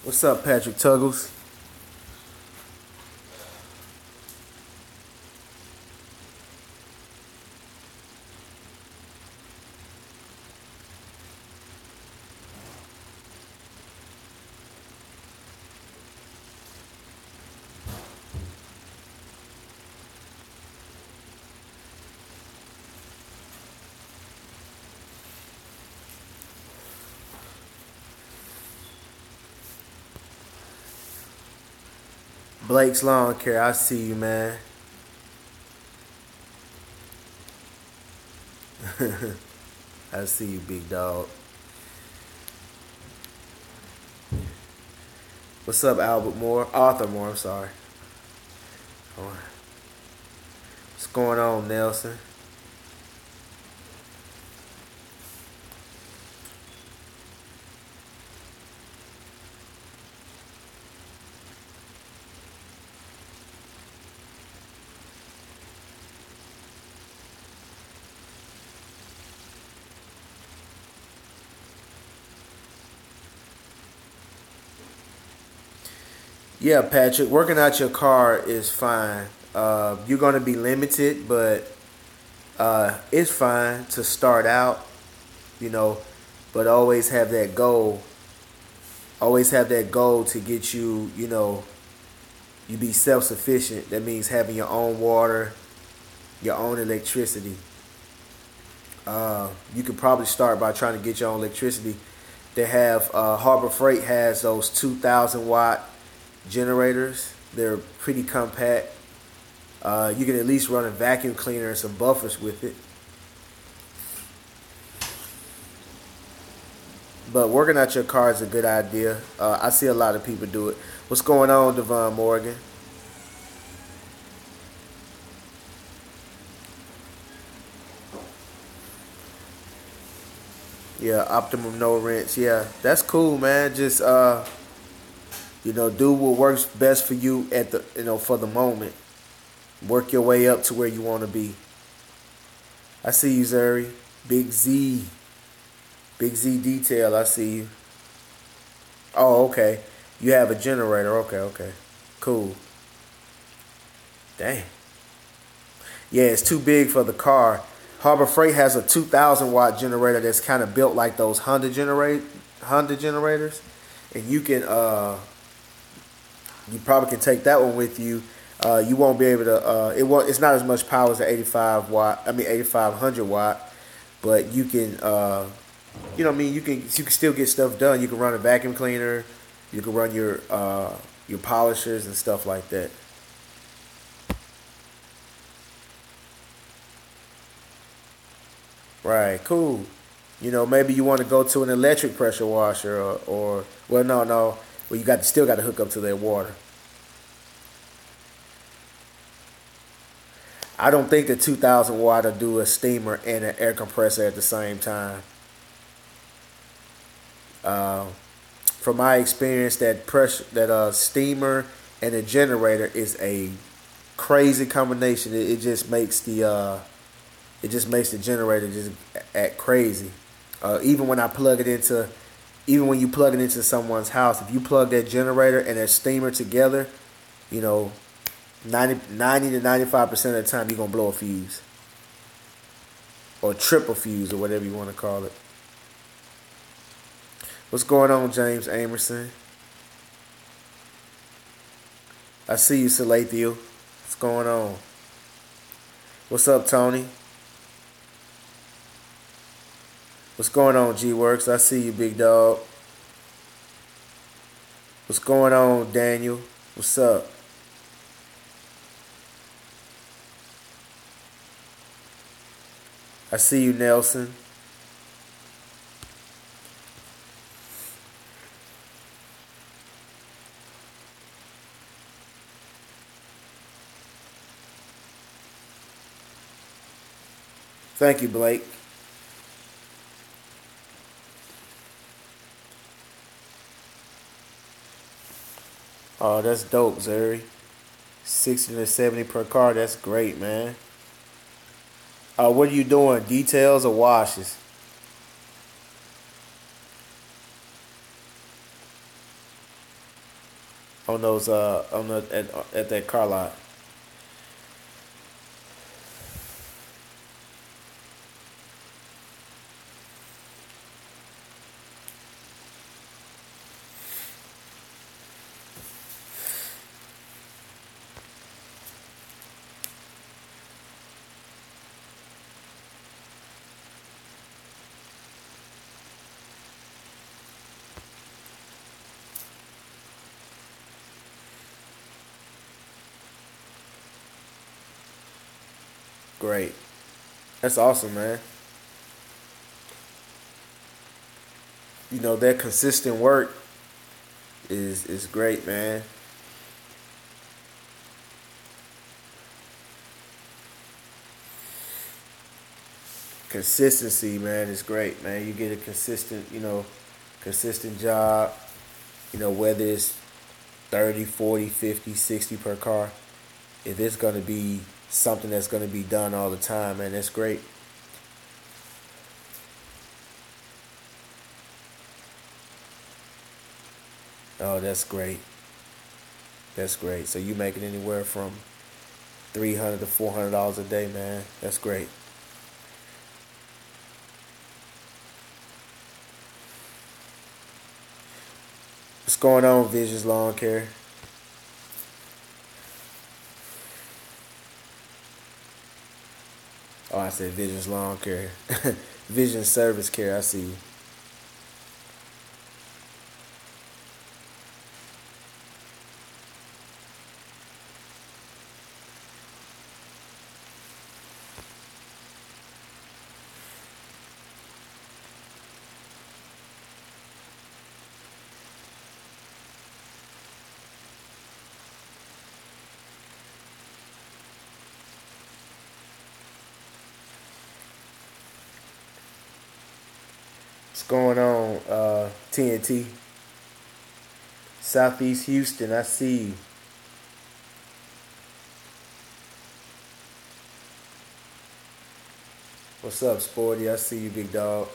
What's up, Patrick Tuggles? Blake's Lawn Care. I see you, man. I see you, big dog. What's up, Albert Moore? Arthur Moore, I'm sorry. What's going on, Nelson? Yeah, Patrick, working out your car is fine. You're going to be limited, but it's fine to start out, you know, but always have that goal. Always have that goal to get you, you be self sufficient. That means having your own water, your own electricity. You could probably start by trying to get your own electricity. They have Harbor Freight has those 2,000 watt generators. They're pretty compact. You can at least run a vacuum cleaner and some buffers with it. But working out your car is a good idea. I see a lot of people do it. What's going on, Devon Morgan? Yeah, optimum no rents. Yeah, that's cool, man. Just do what works best for you at the for the moment. Work your way up to where you want to be. I see you, Zuri. Big Z. Big Z detail. I see you. Oh, okay. You have a generator. Okay, okay. Cool. Dang. Yeah, it's too big for the car. Harbor Freight has a 2,000 watt generator that's kind of built like those Honda generators, and you probably can take that one with you. You won't be able to. It won't. It's not as much power as the 85 watt. I mean 8,500 watt, but you can. What I mean, you can still get stuff done. You can run a vacuum cleaner. You can run your polishers and stuff like that. Right, cool. Maybe you want to go to an electric pressure washer, or well, no, no. Well, you still got to hook up to their water. I don't think the 2,000 watt will do a steamer and an air compressor at the same time. Uh, from my experience, that steamer and a generator is a crazy combination. It just makes the generator just act crazy. Even when I plug it into, even when you plug it into someone's house, if you plug that generator and that steamer together, you know, 90 to 95% of the time you're gonna blow a fuse or trip a fuse or whatever you want to call it. What's going on, James Amerson? I see you, Salathiel. What's going on? What's up, Tony? What's going on, G Works? I see you, big dog. What's going on, Daniel? What's up? I see you, Nelson. Thank you, Blake. Oh, that's dope, Zuri. 60 to 70 per car. That's great, man. What are you doing? Details or washes? on those on the at that car lot. Great. That's awesome, man. You know that consistent work is great, man. Consistency, man, is great, man. You get a consistent, consistent job, whether it's 30, 40, 50, 60 per car. If it's going to be something that's going to be done all the time, man, that's great. Oh, that's great. That's great. So you making anywhere from $300 to $400 a day, man. That's great. What's going on, Visions Lawn Care? Oh, I said Visions Lawn Care. Vision Service Care. I see you. What's going on, TNT? Southeast Houston, I see you. What's up, Sporty? I see you, big dog.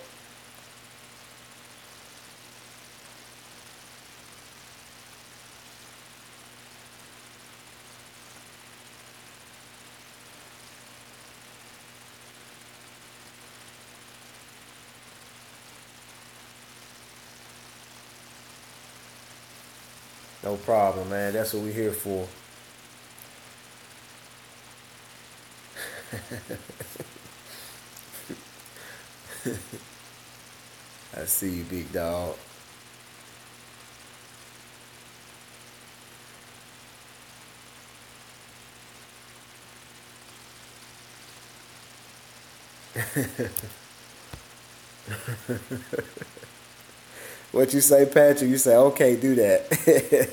No problem, man. That's what we're here for. I see you, big dog. What you say, Patrick? You say, okay, do that.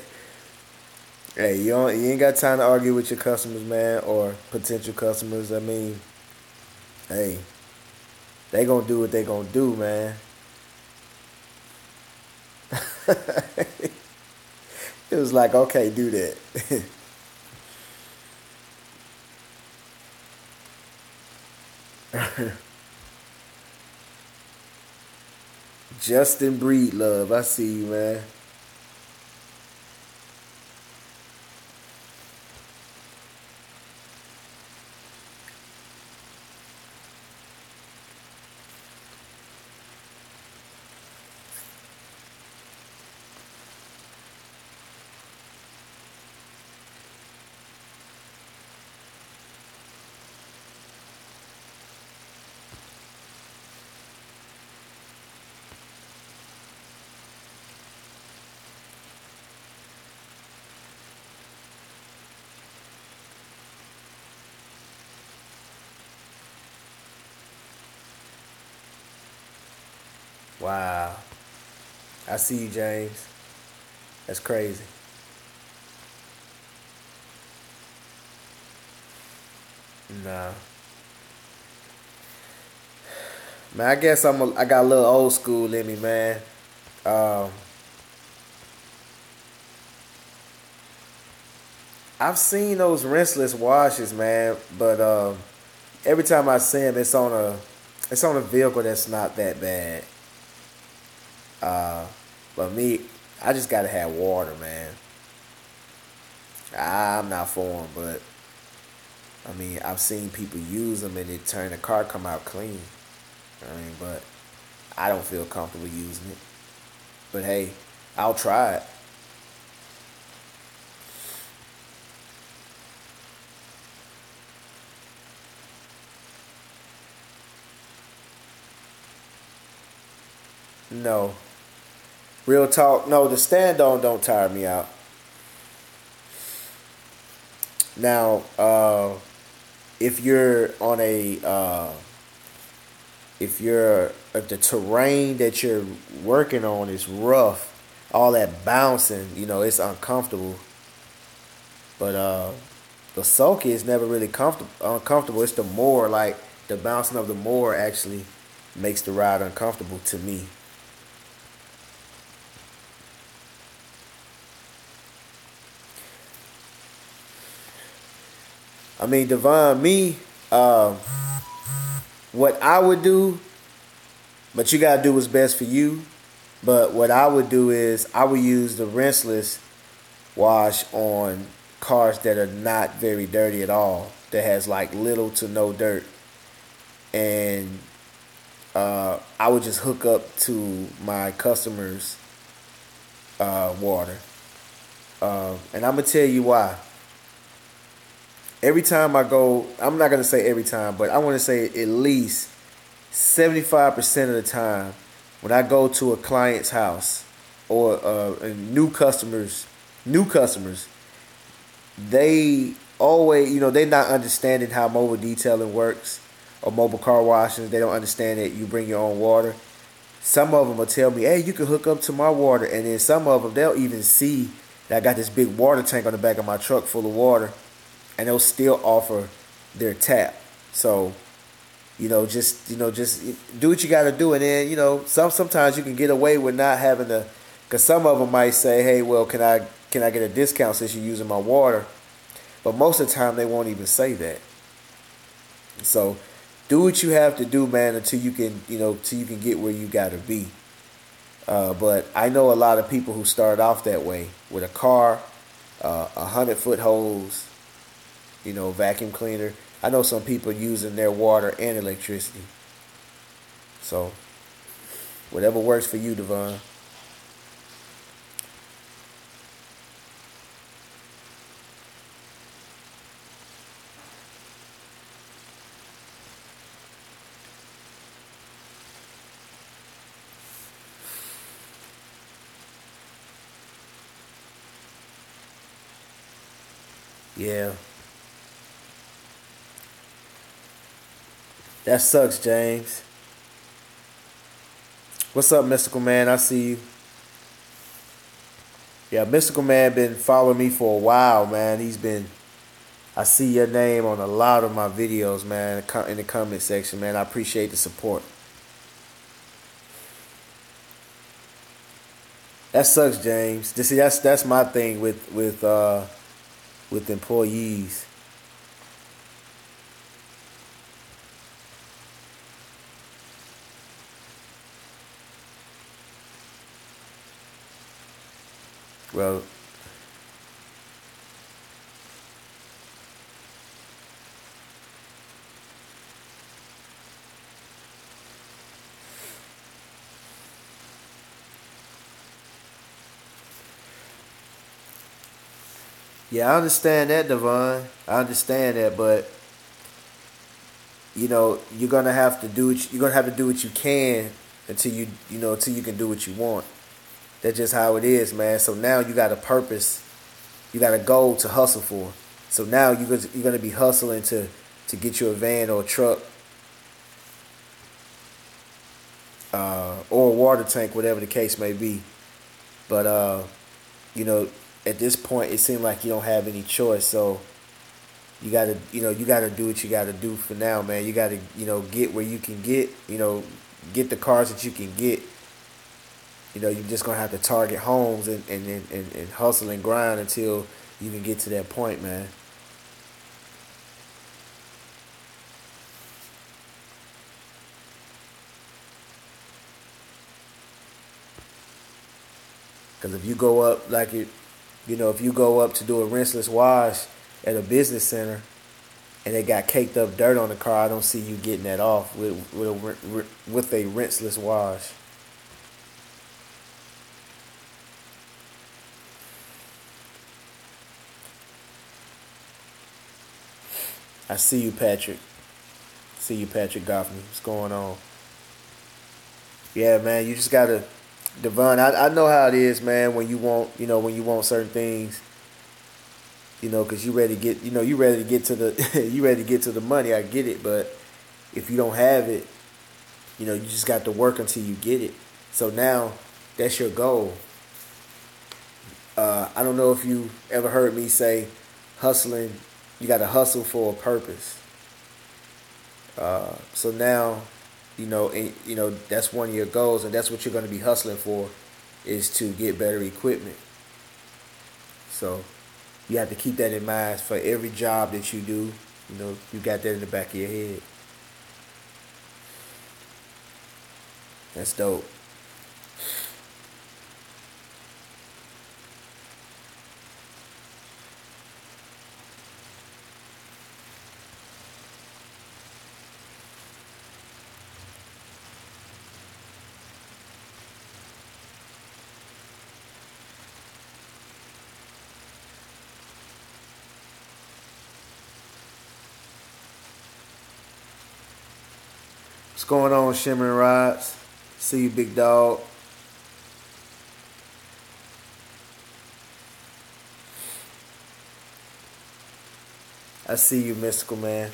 Hey, you ain't got time to argue with your customers, man, or potential customers. I mean, hey, they gonna do what they gonna do, man. It was like, okay, do that. Justin Breedlove, I see you, man. Wow, I see you, James. That's crazy. Nah, man. I guess I got a little old school in me, man. Um, I've seen those rinseless washes, man, but every time I see them, it's on a vehicle that's not that bad. Uh, but me, I just gotta have water, man. I'm not for them, but I mean, I've seen people use them and it turn the car come out clean. I mean, but I don't feel comfortable using it. But hey, I'll try it. No, real talk. No, the stand on don't tire me out. Now, if you're on a if the terrain that you're working on is rough, all that bouncing, it's uncomfortable. But the sulky is never really comfortable uncomfortable. It's the more like the bouncing of the more actually makes the ride uncomfortable to me. I mean, Devon, me, uh, what I would do, but you gotta do what's best for you. But what I would do is I would use the rinseless wash on cars that are not very dirty at all, that has like little to no dirt, and I would just hook up to my customers' water. And I'm gonna tell you why. Every time I go, I'm not gonna say every time, but I want to say at least 75% of the time when I go to a client's house or new customers, they always, they're not understanding how mobile detailing works or mobile car washes. They don't understand that you bring your own water. Some of them will tell me, "Hey, you can hook up to my water," and then some of them they'll even see that I got this big water tank on the back of my truck full of water, and they'll still offer their tap. So just do what you got to do, and then sometimes you can get away with not having to, because some of them might say, "Hey, well, can I get a discount since you're using my water?" But most of the time they won't even say that. So do what you have to do, man, until you can till you can get where you got to be. But I know a lot of people who start off that way with a car, 100-foot hose, vacuum cleaner. I know some people using their water and electricity. So whatever works for you, Devon. Yeah, that sucks, James. What's up, Mystical Man? I see you. Yeah, Mystical Man been following me for a while, man. I see your name on a lot of my videos, man, in the comment section, man. I appreciate the support. That sucks, James. See, that's my thing with employees. Well, yeah, I understand that, Devon. I understand that, but you're gonna have to do what you can until until you can do what you want. That's just how it is, man. So now you got a purpose, you got a goal to hustle for. So now you're gonna be hustling to get you a van or a truck or a water tank, whatever the case may be. But you know, at this point, it seems like you don't have any choice. So you gotta do what you gotta do for now, man. You gotta, get where you can get, get the cars that you can get. You're just gonna have to target homes and hustle and grind until you can get to that point, man. Because if you go up like it, If you go up to do a rinseless wash at a business center and they got caked up dirt on the car, I don't see you getting that off with a rinseless wash. I see you, Patrick. See you, Patrick Goffney. What's going on? Yeah, man, you just gotta, Devon. I know how it is, man. When you want, when you want certain things, because you ready to get, you ready to get to the, you ready to get to the money. I get it, but if you don't have it, you just got to work until you get it. So now, that's your goal. I don't know if you ever heard me say, hustling. You got to hustle for a purpose. So now, that's one of your goals, and that's what you're going to be hustling for, is to get better equipment. So you have to keep that in mind for every job that you do. You got that in the back of your head. That's dope. What's going on, Shimmering Rods? See you, big dog. I see you, Mystical Man.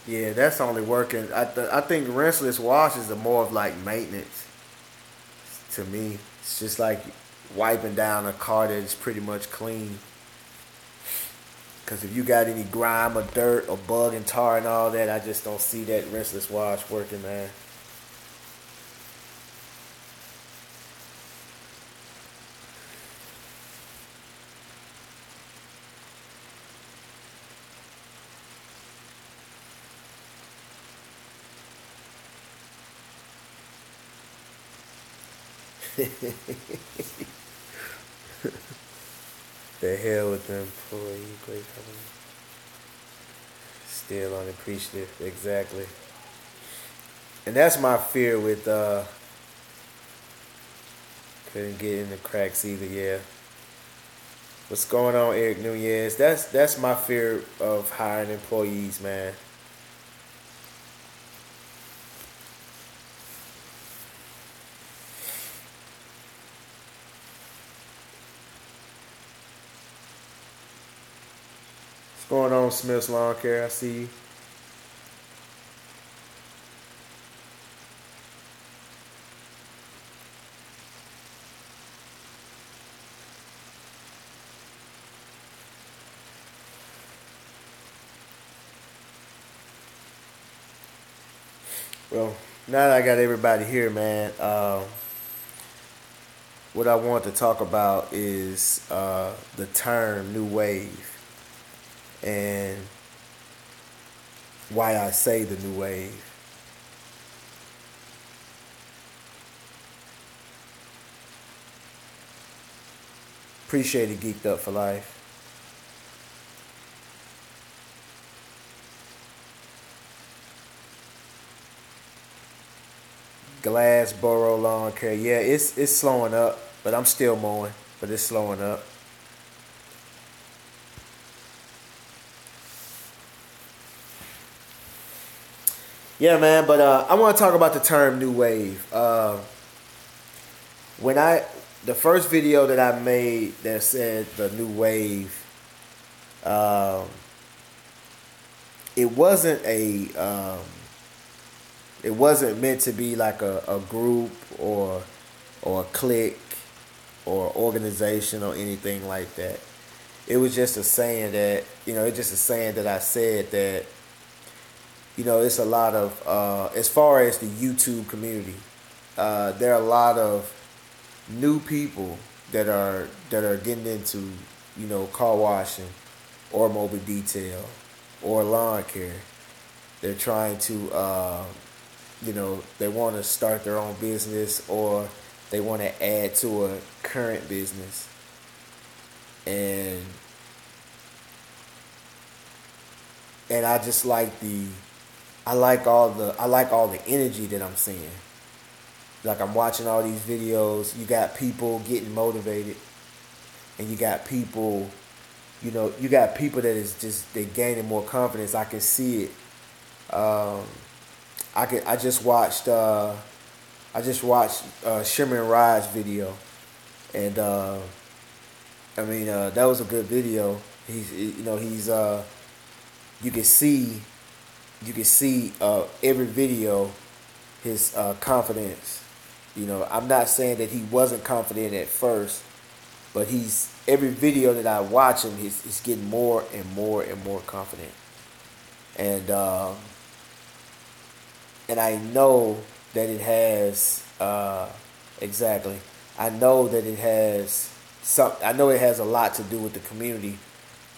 Yeah, that's only working. I think rinseless washes are more of like maintenance to me. It's just like wiping down a car that's pretty much clean. Because if you got any grime or dirt or bug and tar and all that, I just don't see that rinseless wash working, man. The hell with them employee, great company. Still unappreciative, exactly. And that's my fear with couldn't get in the cracks either, yeah. What's going on, Eric Nunez? That's my fear of hiring employees, man. What's going on, Smith's Lawn Care? I see you. Well, now that I got everybody here, man, what I want to talk about is the term new wave and why I say the new wave. Appreciate it, Geeked Up for Life. Glassboro Lawn Care. Yeah, it's slowing up, but I'm still mowing, but it's slowing up. Yeah, man, but I want to talk about the term new wave. When I the first video that I made that said the new wave, um, it wasn't a it wasn't meant to be like a group or or a clique or organization or anything like that. It was just a saying that, it's just a saying that I said that, it's a lot of, as far as the YouTube community, there are a lot of new people that are getting into, car washing or mobile detail or lawn care. They're trying to, they want to start their own business, or they want to add to a current business. And I just like I like all the energy that I'm seeing. Like, I'm watching all these videos. You got people getting motivated, and you got people, that is just, they gaining more confidence. I can see it. I just watched Shimmer and Raj's video, and that was a good video. He's you can see every video his confidence. I'm not saying that he wasn't confident at first, but every video that I watch him, he's getting more and more and more confident. And I know that it has exactly. I know that it has I know it has a lot to do with the community,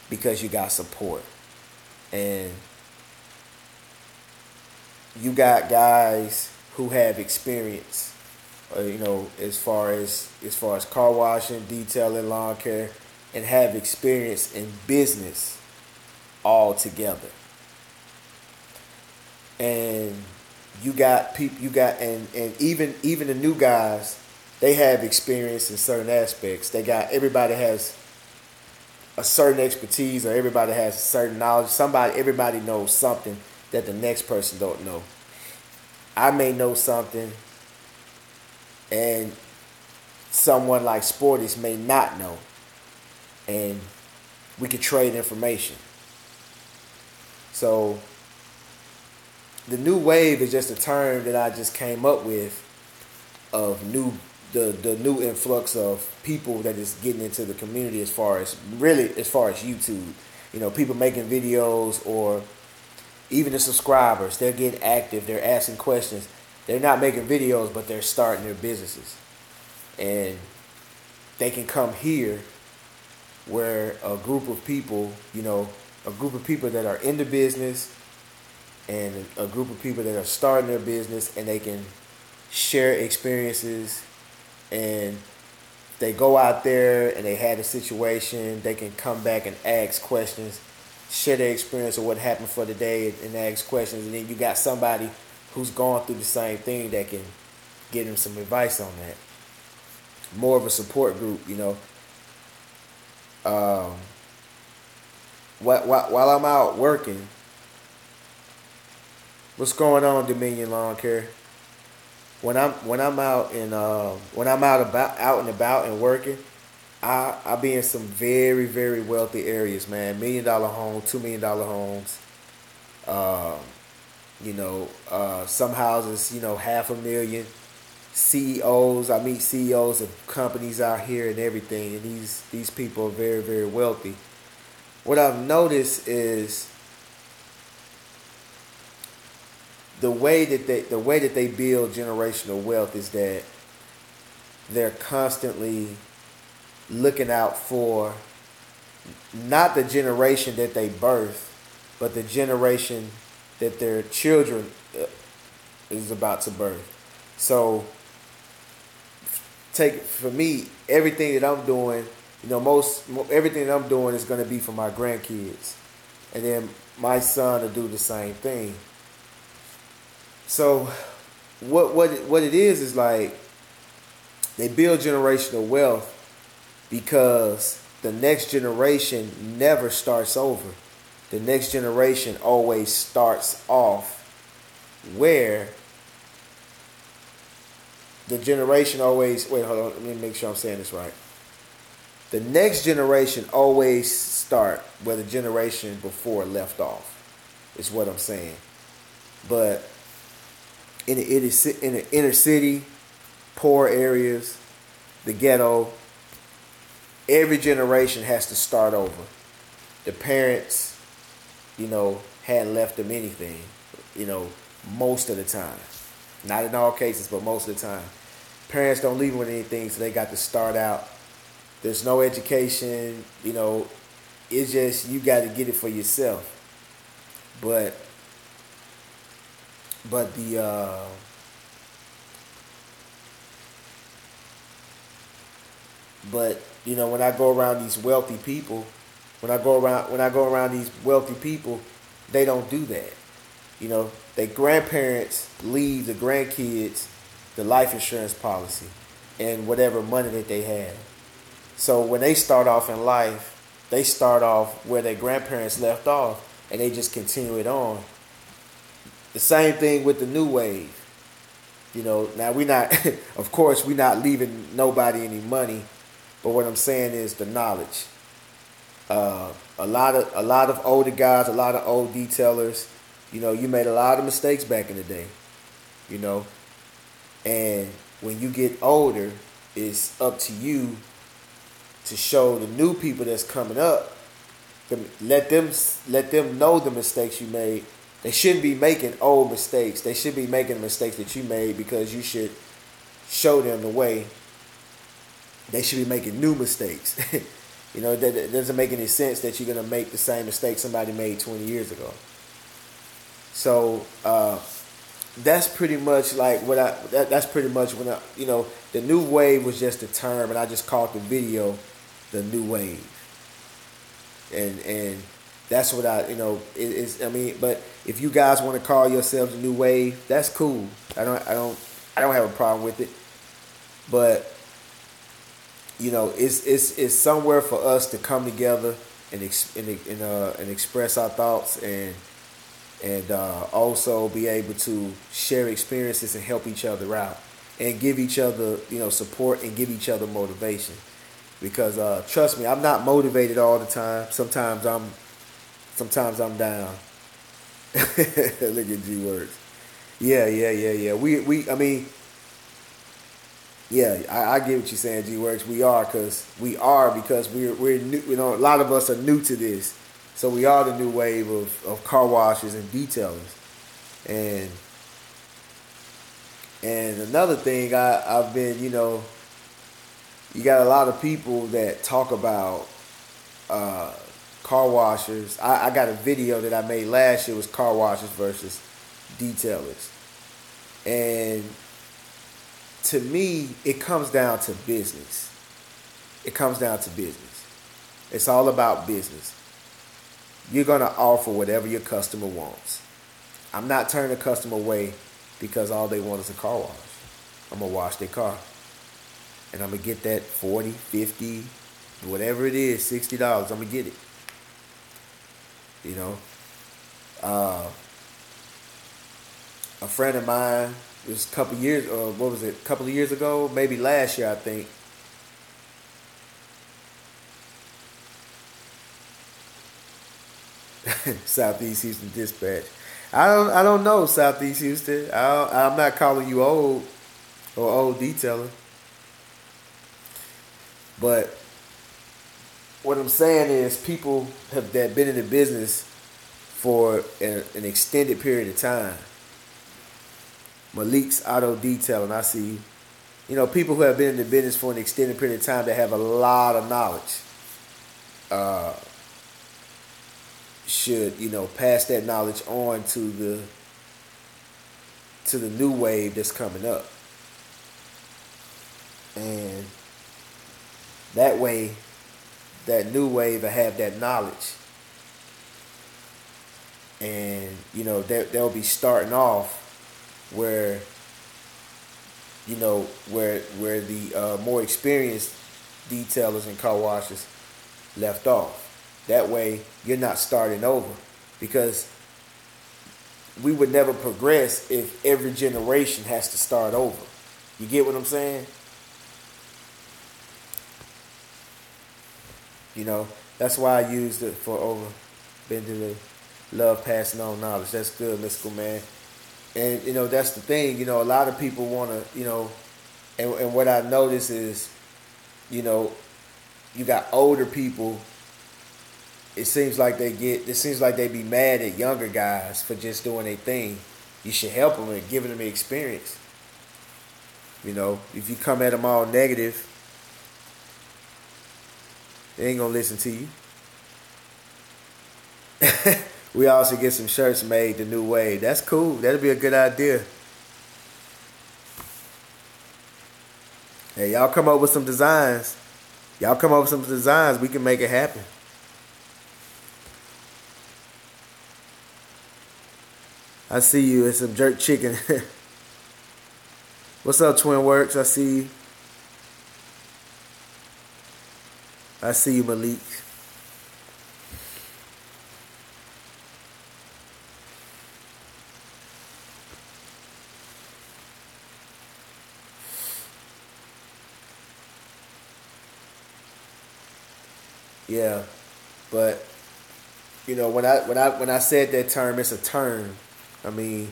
because you got support, and you got guys who have experience, as far as car washing, detailing, lawn care, and have experience in business all together. And you got people, and even the new guys, they have experience in certain aspects. Everybody has a certain expertise, or everybody has a certain knowledge. Everybody knows something that the next person don't know. I may know something, and someone like Sportis may not know, and we could trade information. So the new wave is just a term that I just came up with, of the new influx of people that is getting into the community, as far as YouTube. People making videos, or even the subscribers. They're getting active. They're asking questions. They're not making videos, but they're starting their businesses. And they can come here, where a group of people that are in the business, and a group of people that are starting their business, and they can share experiences. And they go out there and they had a situation, they can come back and ask questions, share their experience of what happened for the day, and ask questions. And then you got somebody who's gone through the same thing that can give them some advice on that. More of a support group, While I'm out working, what's going on, Dominion Lawn Care? When I'm out and out and about and working, I be in some very, very wealthy areas, man. $1 million homes, $2 million homes. Some houses, $500,000. CEOs, I meet CEOs of companies out here and everything, and these people are very, very wealthy. What I've noticed is the way that they build generational wealth is that they're constantly looking out for not the generation that they birth, but the generation that their children is about to birth. So, for me, everything that I'm doing, everything that I'm doing is going to be for my grandkids, and then my son will do the same thing. So, what it is like, they build generational wealth because the next generation never starts over. The next generation always starts off where the generation always... Wait, hold on. Let me make sure I'm saying this right. The next generation always start where the generation before left off, is what I'm saying. But in the inner city, poor areas, the ghetto. Every generation has to start over. The parents, hadn't left them anything, most of the time. Not in all cases, but most of the time. Parents don't leave them with anything, so they got to start out. There's no education, it's just you got to get it for yourself. But the when I go around these wealthy people, when I go around these wealthy people, they don't do that. Their grandparents leave the grandkids the life insurance policy and whatever money that they have. So when they start off in life, they start off where their grandparents left off, and they just continue it on. The same thing with the new wave. Now we're not, of course, we're not leaving nobody any money, but what I'm saying is the knowledge. A lot of older guys, a lot of old detailers, you made a lot of mistakes back in the day, and when you get older, it's up to you to show the new people that's coming up, let them know the mistakes you made. They shouldn't be making old mistakes. They should be making the mistakes that you made, because you should show them the way. They should be making new mistakes. It doesn't make any sense that you're going to make the same mistake somebody made 20 years ago. So that's pretty much like that's pretty much when the new wave was just a term, and I just called the video the new wave. And that's what it is. I mean, but if you guys want to call yourselves the new wave, that's cool. I don't have a problem with it. But it's somewhere for us to come together and express our thoughts, and also be able to share experiences and help each other out, and give each other support, and give each other motivation. Because trust me, I'm not motivated all the time. Sometimes I'm down. Look at G Works. Yeah. I mean, yeah, I get what you're saying, G Works. We are because we're new. A lot of us are new to this, so we are the new wave of car washers and detailers. And another thing, I've been, you got a lot of people that talk about car washers. I got a video that I made last year, was car washers versus detailers. And to me, it comes down to business. It's all about business. You're going to offer whatever your customer wants. I'm not turning the customer away because all they want is a car wash. I'm going to wash their car. And I'm going to get that $40, $50, whatever it is, $60. I'm going to get it. A friend of mine, it was a couple of years ago, maybe last year, I think. Southeast Houston Dispatch. I don't know, Southeast Houston. I'm not calling you old or old detailer. But what I'm saying is, people that been in the business for an extended period of time. Malik's Auto Detailing, I see you. People who have been in the business for an extended period of time, that have a lot of knowledge, should pass that knowledge on to the new wave that's coming up. And that way, that new wave will have that knowledge. And, they'll be starting off where the more experienced detailers and car washers left off. That way, you're not starting over. Because we would never progress if every generation has to start over. You get what I'm saying? That's why I used it for over. Been to the love passing on knowledge. That's good, Mystical Man. And, that's the thing. A lot of people want to, And what I notice is, you know, you got older people. It seems like they be mad at younger guys for just doing their thing. You should help them and giving them the experience. You know, if you come at them all negative, they ain't gonna listen to you. We also get some shirts made the new way. That's cool. That'll be a good idea. Hey, y'all come up with some designs. Y'all come up with some designs. We can make it happen. I see you. It's some jerk chicken. What's up, Twin Works? I see you. I see you, Malik. Yeah, but when I said that term, it's a term. I mean,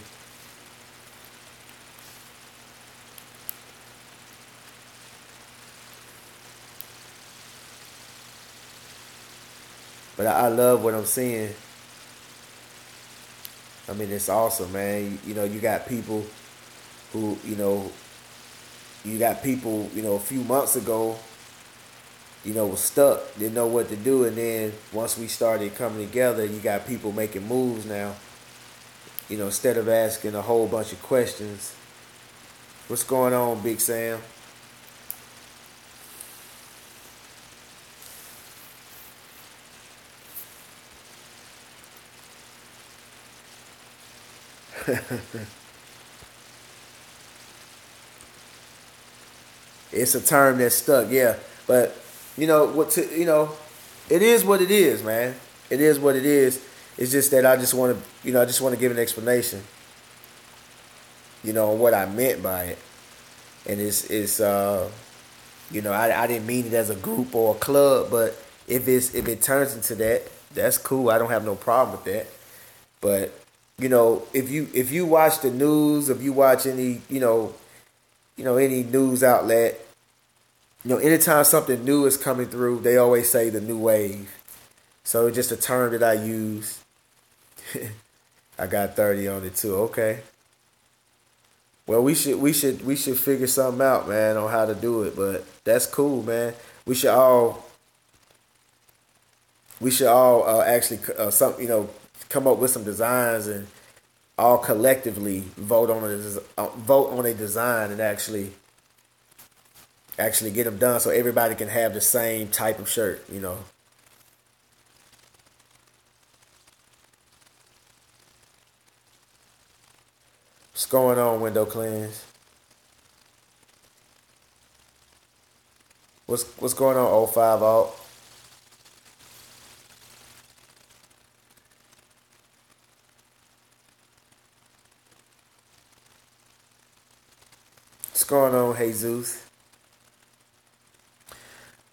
but I love what I'm seeing. I mean, it's awesome, man. You know, you got people who, you got people, a few months ago, was stuck, didn't know what to do, and then once we started coming together, you got people making moves now. Instead of asking a whole bunch of questions. What's going on, Big Sam? It's a term that's stuck, yeah. But it is what it is, man. It is what it is. It's just that I just want to give an explanation, on what I meant by it. And I didn't mean it as a group or a club, but if it turns into that, that's cool. I don't have no problem with that. But if you watch the news, if you watch any any news outlet, anytime something new is coming through, they always say the new wave. So it's just a term that I use. I got 30 on it too. Okay. Well, we should figure something out, man, on how to do it. But that's cool, man. We should all actually come up with some designs and all collectively vote on a design and actually get them done so everybody can have the same type of shirt. What's going on, Window Cleanse? What's going on, O five Alt? What's going on, Jesus?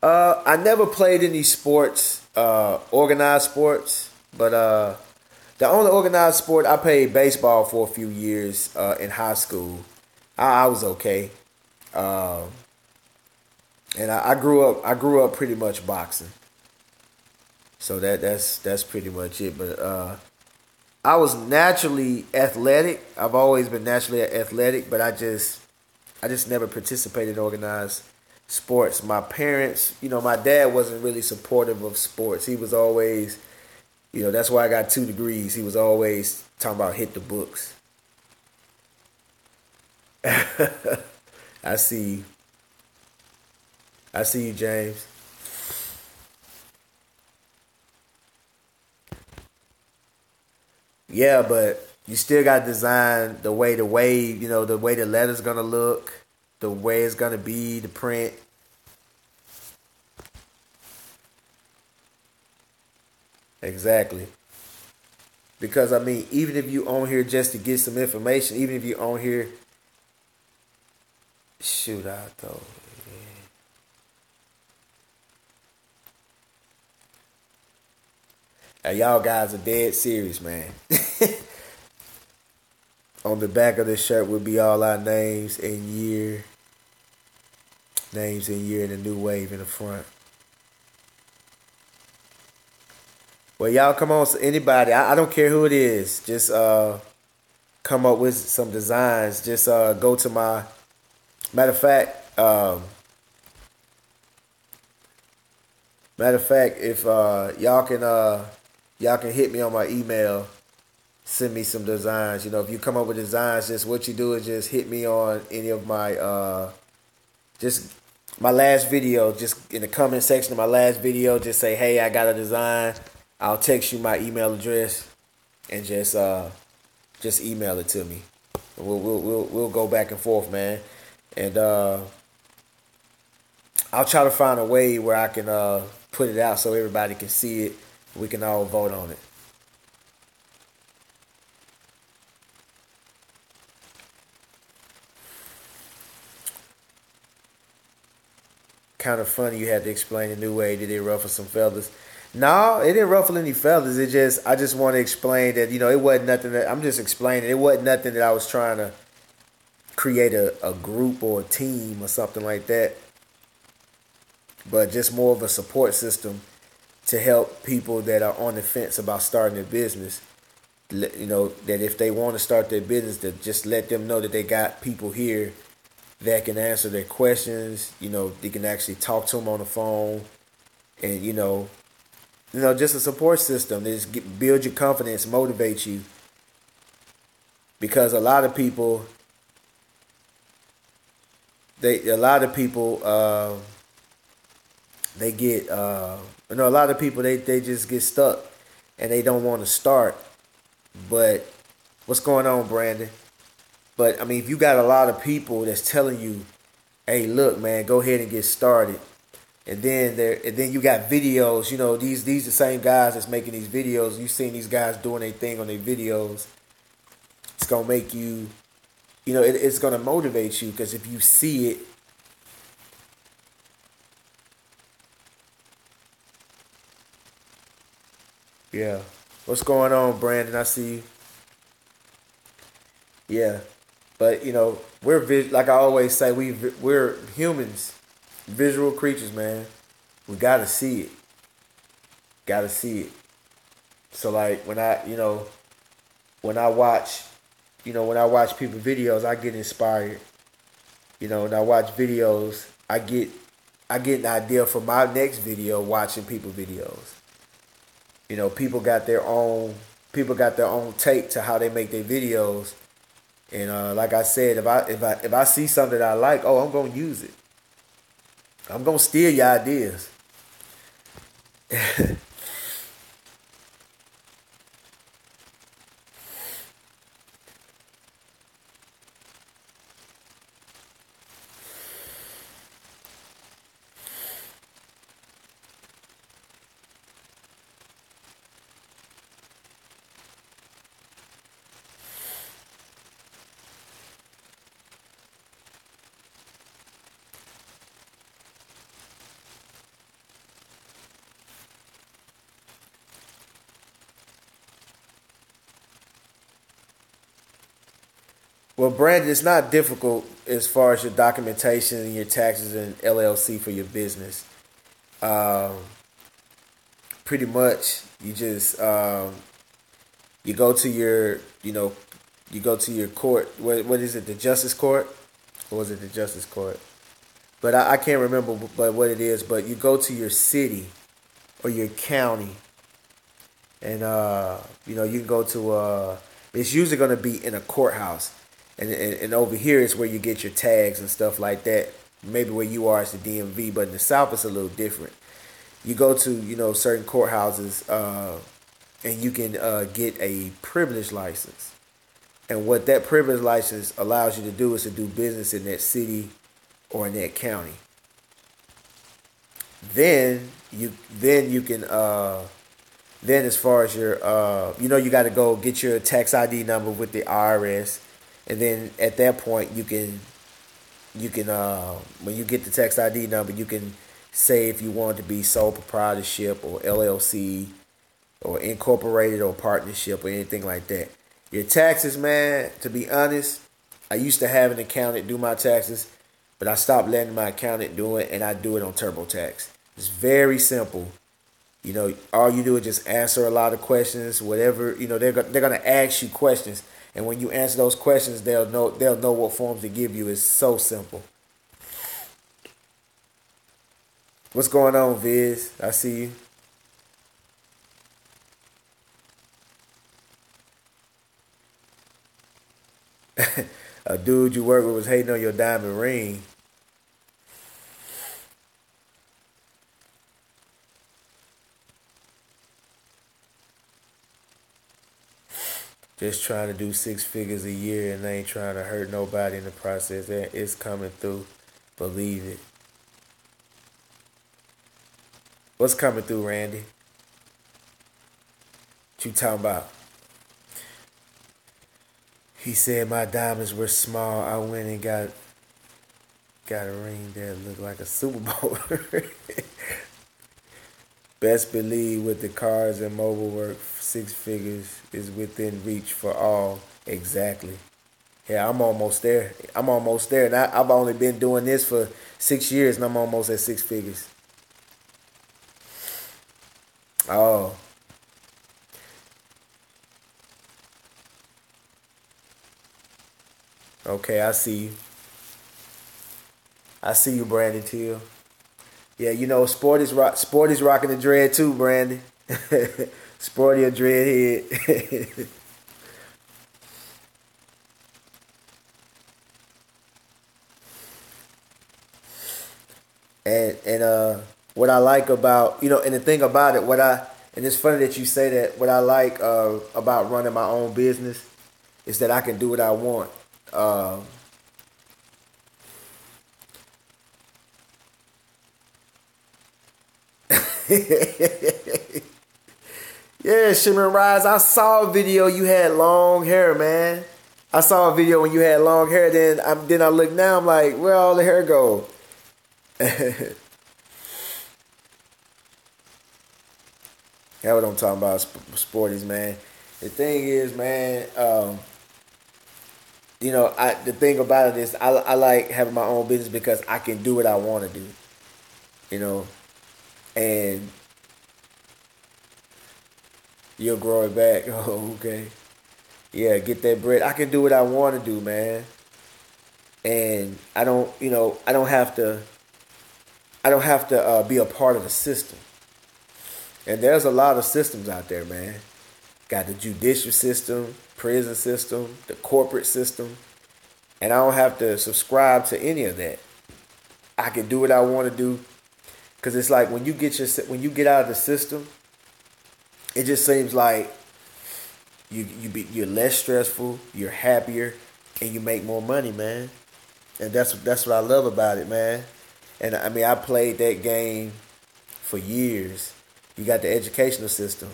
I never played any sports, organized sports, but the only organized sport I played baseball for a few years in high school. I was okay, um, and I grew up. I grew up pretty much boxing, so that's pretty much it. But I was naturally athletic. I've always been naturally athletic, but I just never participated in organized sports. My parents, my dad wasn't really supportive of sports. He was always, that's why I got 2 degrees. He was always talking about hit the books. I see you. I see you, James. Yeah, but you still got to design the way the wave, the way the letter's gonna look, the way it's gonna be, the print. Exactly. Because I mean, even if you on here just to get some information, even if you on here, shoot out though. Now, y'all guys are dead serious, man. On the back of the shirt would be all our names and year. Names in year and a new wave in the front. Well, y'all come on, anybody. I don't care who it is. Just come up with some designs. Just go to my. Matter of fact, if y'all can hit me on my email, send me some designs. If you come up with designs, just what you do is just hit me on any of my just my last video. Just in the comment section of my last video, just say, hey, I got a design. I'll text you my email address and just email it to me. We'll go back and forth, man. And I'll try to find a way where I can put it out so everybody can see it. We can all vote on it. Kind of funny you had to explain the new way. Did it ruffle some feathers? No, it didn't ruffle any feathers. I just want to explain that, it wasn't nothing that, I'm just explaining, it wasn't nothing that I was trying to create a group or a team or something like that. But just more of a support system to help people that are on the fence about starting their business. That if they want to start their business, to just let them know that they got people here that can answer their questions. They can actually talk to them on the phone, and just a support system. Just build your confidence, motivate you. Because a lot of people, they get, a lot of people, they just get stuck and they don't want to start. But what's going on, Brandon? But I mean, if you got a lot of people that's telling you, hey, look, man, go ahead and get started. And then you got videos, these the same guys that's making these videos. You've seen these guys doing their thing on their videos. It's gonna make you, it's gonna motivate you, because if you see it, yeah. What's going on, Brandon? I see you. Yeah, but we're like I always say, we're humans. Visual creatures, man. We gotta see it. Gotta see it. So like when I watch people videos, I get inspired. When I watch videos, I get an idea for my next video watching people videos. People got their own take to how they make their videos. And like I said, if I see something that I like, I'm gonna use it. I'm going to steal your ideas. Well, Brandon, it's not difficult as far as your documentation and your taxes and LLC for your business. Pretty much, you just you go to your court. What is it? The justice court, or was it the justice court? But I can't remember. But what it is? But you go to your city or your county, and you can go to. It's usually going to be in a courthouse. And over here is where you get your tags and stuff like that. Maybe where you are is the DMV, but in the South it's a little different. You go to certain courthouses, and you can get a privilege license. And what that privilege license allows you to do is to do business in that city or in that county. Then you can as far as your you got to go get your tax ID number with the IRS. And then at that point, you can when you get the tax ID number, you can say if you want it to be sole proprietorship or LLC or incorporated or partnership or anything like that. Your taxes, man, to be honest, I used to have an accountant do my taxes, But I stopped letting my accountant do it, and I do it on TurboTax. It's very simple. You know, all you do is just answer a lot of questions. Whatever, you know, they're gonna ask you questions, and when you answer those questions, they'll know what forms to give you. It's so simple. What's going on, Viz? I see you. A dude you work with was hating on your diamond ring. Just trying to do 6 figures a year and they ain't trying to hurt nobody in the process. It's coming through. Believe it. What's coming through, Randy? What you talking about? He said my diamonds were small. I went and got a ring that looked like a Super Bowl. Best believe with the cars and mobile work, 6 figures is within reach for all. Exactly. Yeah, I'm almost there. I'm almost there. And I've only been doing this for 6 years and I'm almost at 6 figures. Oh, okay. I see you. I see you, Brandon Till. Yeah, you know, Sporty's rocking the dread too, Brandon. Sporty a dreadhead. And what I like about, and the thing about it, and it's funny that you say that. What I like about running my own business is that I can do what I want. Um, yeah, Shimmer Rise. I saw a video you had long hair, man. I saw a video when you had long hair. Then I look now. I'm like, where all the hair go? That's what I'm talking about, sporties, man. The thing is, man, the thing about it is I like having my own business because I can do what I want to do, you know, and you'll grow it back. Oh, okay. Yeah, get that bread. I can do what I want to do, man. And I don't have to be a part of the system. And there's a lot of systems out there, man. Got the judicial system, prison system, the corporate system, and I don't have to subscribe to any of that. I can do what I want to do because it's like when you get out of the system, it just seems like you're less stressful, you're happier, and you make more money, man. And that's what I love about it, man. And I mean, I played that game for years. You got the educational system.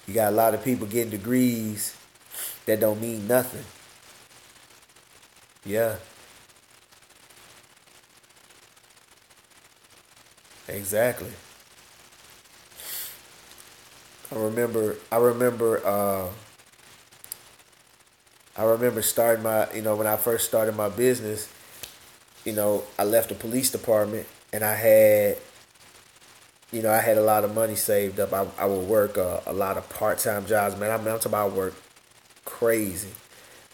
You got a lot of people getting degrees that don't mean nothing. Yeah, exactly. I remember starting when I first started my business. I left the police department and I had a lot of money saved up. I would work a lot of part-time jobs, man. I'm talking about work crazy.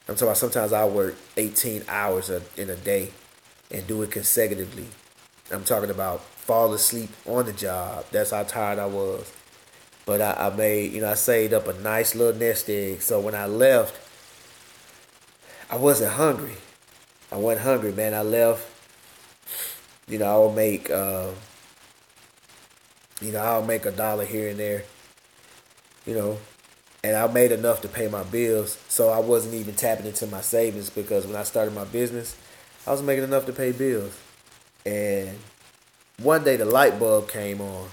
I'm talking about sometimes I work 18 hours in a day and do it consecutively. I'm talking about fall asleep on the job. That's how tired I was. But I saved up a nice little nest egg. So when I left, I wasn't hungry. I wasn't hungry, man. I left. I would make, I'll make $1 here and there, you know, and I made enough to pay my bills. So I wasn't even tapping into my savings because when I started my business, I was making enough to pay bills. And one day the light bulb came on.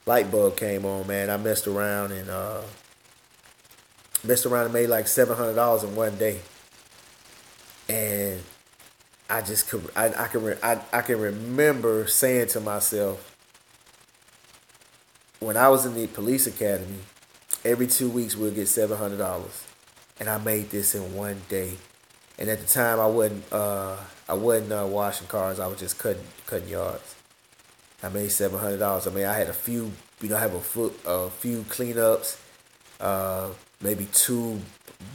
Light bulb came on, man. I messed around and made like $700 in one day. And I just could I can remember saying to myself when I was in the police academy, every 2 weeks we'll get $700, and I made this in one day. And at the time, I wasn't washing cars. I was just cutting yards. I made $700. I mean, I had a few, I have a few cleanups, uh, maybe two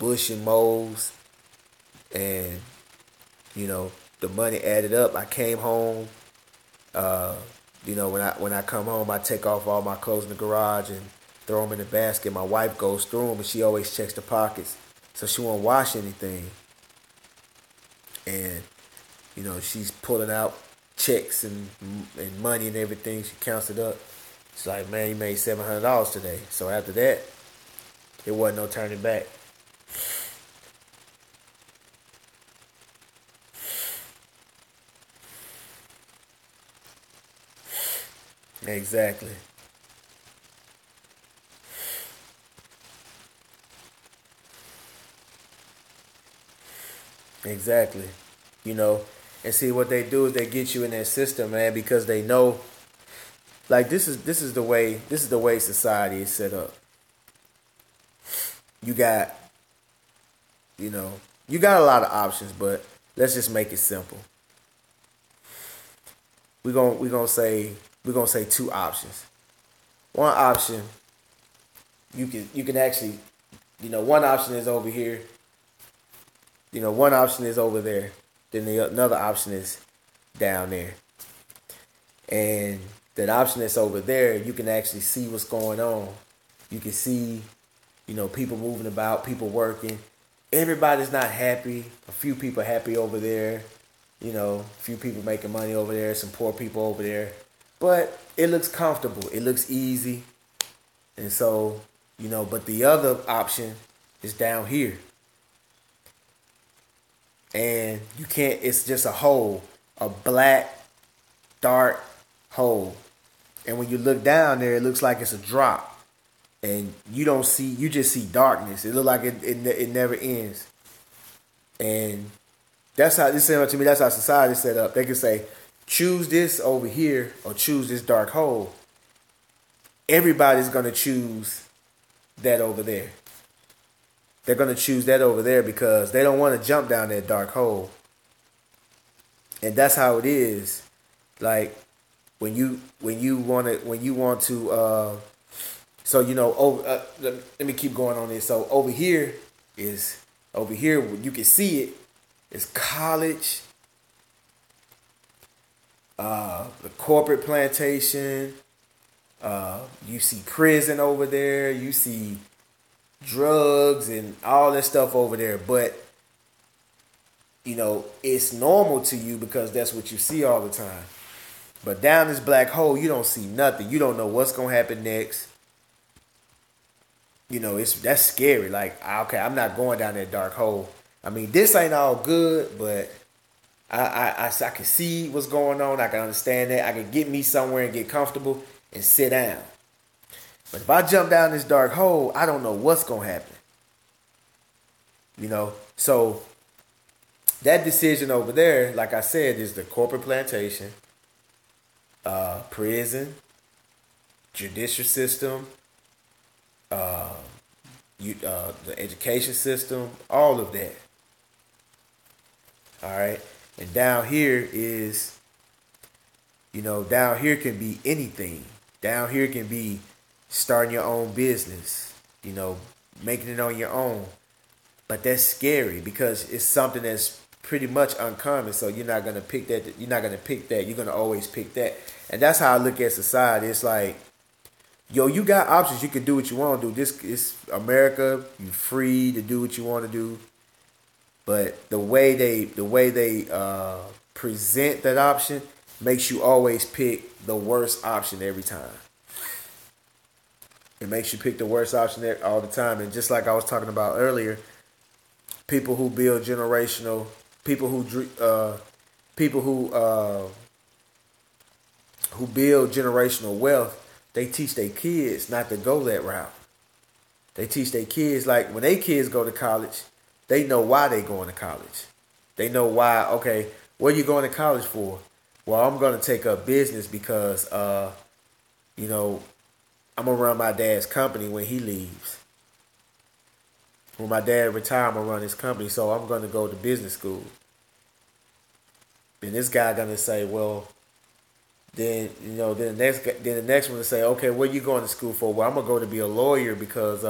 bush and mows, and you know, the money added up. I came home. Uh, when I come home, I take off all my clothes in the garage and throw them in the basket. My wife goes through them, and she always checks the pockets, so she won't wash anything. And she's pulling out checks and money and everything. She counts it up. She's like, man, you made $700 today. So after that, it wasn't no turning back. Exactly. Exactly. You know, and see what they do is they get you in their system, man, because they know like this is the way society is set up. You got you know you got a lot of options, but let's just make it simple. We're gonna say two options. One option you can actually one option is over here. One option is over there. Then another option is down there. And that option that's over there, you can actually see what's going on. You can see, people moving about, people working. Everybody's not happy. A few people happy over there. A few people making money over there. Some poor people over there. But it looks comfortable. It looks easy. And so, but the other option is down here. And you can't, it's just a hole, a black, dark hole. And when you look down there, it looks like it's a drop. And you just see darkness. It looks like it never ends. And that's how, this to me, that's how society is set up. They can say, choose this over here or choose this dark hole. Everybody's going to choose that over there. They're going to choose that over there because they don't want to jump down that dark hole. And that's how it is. Like when you want to so let me keep going on this. So over here you can see it is college, the corporate plantation, you see prison over there, you see drugs and all that stuff over there, but it's normal to you because that's what you see all the time. But down this black hole, you don't see nothing. You don't know what's gonna happen next. That's scary. Like, okay, I'm not going down that dark hole. I mean, this ain't all good, but I can see what's going on. I can understand that. I can get me somewhere and get comfortable and sit down. But if I jump down this dark hole, I don't know what's gonna happen. So that decision over there, like I said, is the corporate plantation, prison, judicial system, the education system, all of that. All right, and down here is, down here can be anything. Down here can be starting your own business, making it on your own. But that's scary because it's something that's pretty much uncommon. So you're not gonna pick that. You're not gonna pick that. You're gonna always pick that. And that's how I look at society. It's like, yo, you got options. You can do what you want to do. This is America. You're free to do what you want to do. But the way they present that option makes you always pick the worst option every time. It makes you pick the worst option there all the time. And just like I was talking about earlier, people who build generational, people who build generational wealth, they teach their kids not to go that route. They teach their kids, like when they kids go to college, they know why they going to college. They know why. Okay, what are you going to college for? Well, I'm going to take up business because you know I'm gonna run my dad's company when he leaves. When my dad retire, I'm gonna run his company, so I'm gonna go to business school. Then this guy gonna say, well, then the next one to say, okay, what are you going to school for? Well, I'm gonna go to be a lawyer because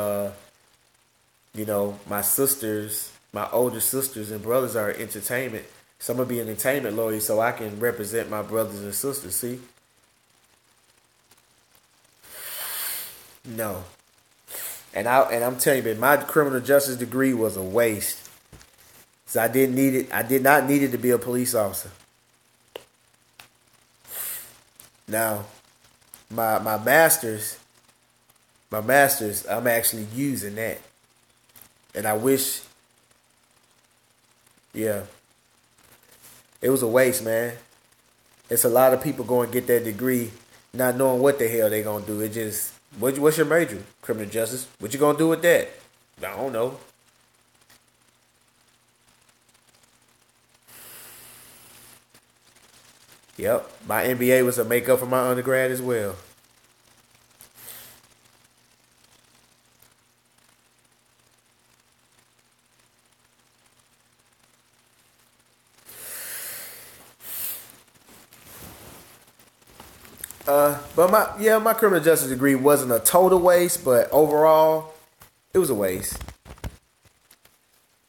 my older sisters and brothers are entertainment. So I'm gonna be an entertainment lawyer so I can represent my brothers and sisters. See? No. And I'm telling you, man, my criminal justice degree was a waste. So I didn't need it. I did not need it to be a police officer. Now, my masters, I'm actually using that. And I wish, yeah, it was a waste, man. It's a lot of people going to get that degree not knowing what the hell they gonna do. It just, what's your major? Criminal justice. What you gonna do with that? I don't know. Yep, my MBA was a makeup for my undergrad as well. But my criminal justice degree wasn't a total waste, but overall, it was a waste.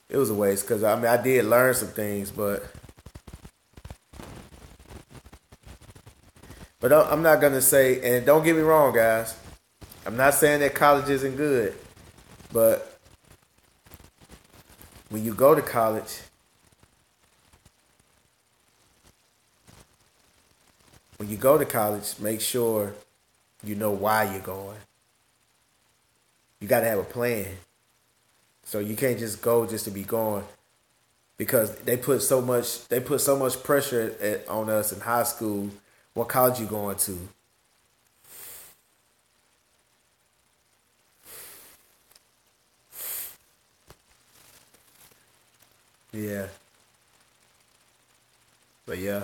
It was a waste because I mean I did learn some things, but I'm not gonna say. And don't get me wrong, guys. I'm not saying that college isn't good, but when you go to college, make sure you know why you're going. You got to have a plan. So you can't just go just to be going because they put so much pressure on us in high school. What college you going to? Yeah, but yeah,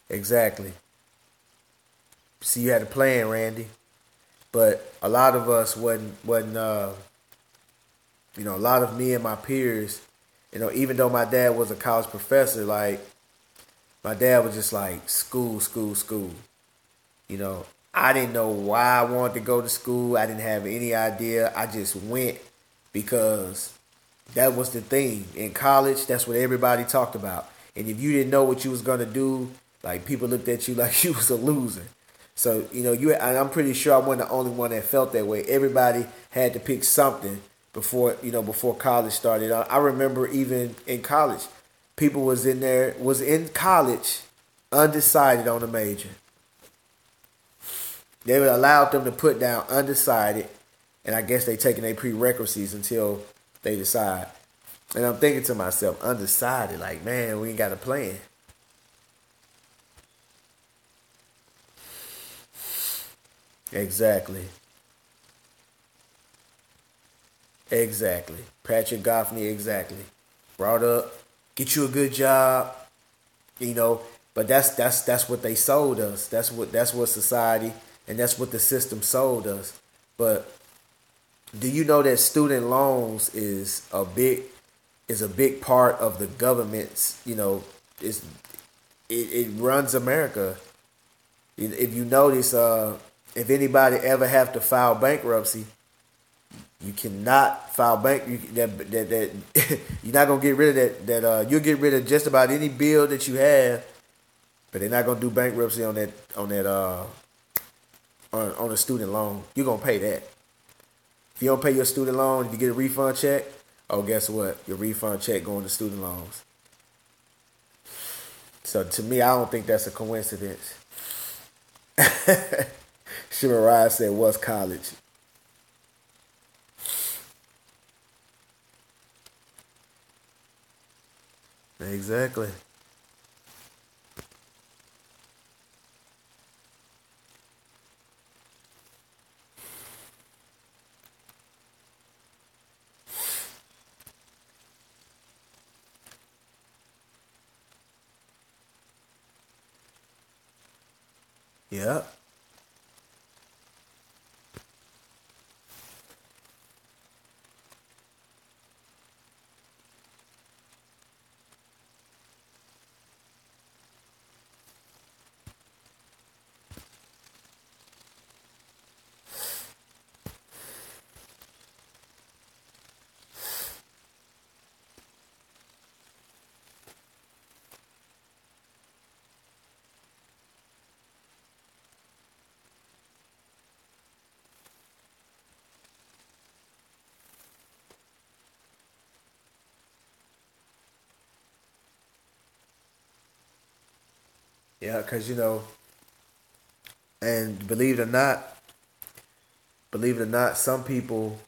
exactly. See, you had a plan, Randy, but a lot of us wasn't. A lot of me and my peers, even though my dad was a college professor, like my dad was just like school, school, school. You know, I didn't know why I wanted to go to school. I didn't have any idea. I just went because that was the thing. In college, that's what everybody talked about. And if you didn't know what you was gonna do, like people looked at you like you was a loser. So, I'm pretty sure I wasn't the only one that felt that way. Everybody had to pick something before college started. I remember even in college, people was in college undecided on a major. They would allow them to put down undecided, and I guess they taking their prerequisites until they decide. And I'm thinking to myself, undecided, like man, we ain't got a plan. Exactly, exactly. Patrick Goffney, exactly. Brought up, get you a good job, you know. But that's what they sold us. That's what society and that's what the system sold us. But do you know that student loans is a big part of the government's, it's, it runs America. If you notice, if anybody ever have to file bankruptcy, you cannot file bank. That you're not gonna get rid of you'll get rid of just about any bill that you have, but they're not gonna do bankruptcy on a student loan. You're gonna pay that. If you don't pay your student loan, if you get a refund check, oh guess what? Your refund check going to student loans. So to me, I don't think that's a coincidence. Shimarai said, "What's college?" Exactly. Yeah. Yeah, because and believe it or not, some people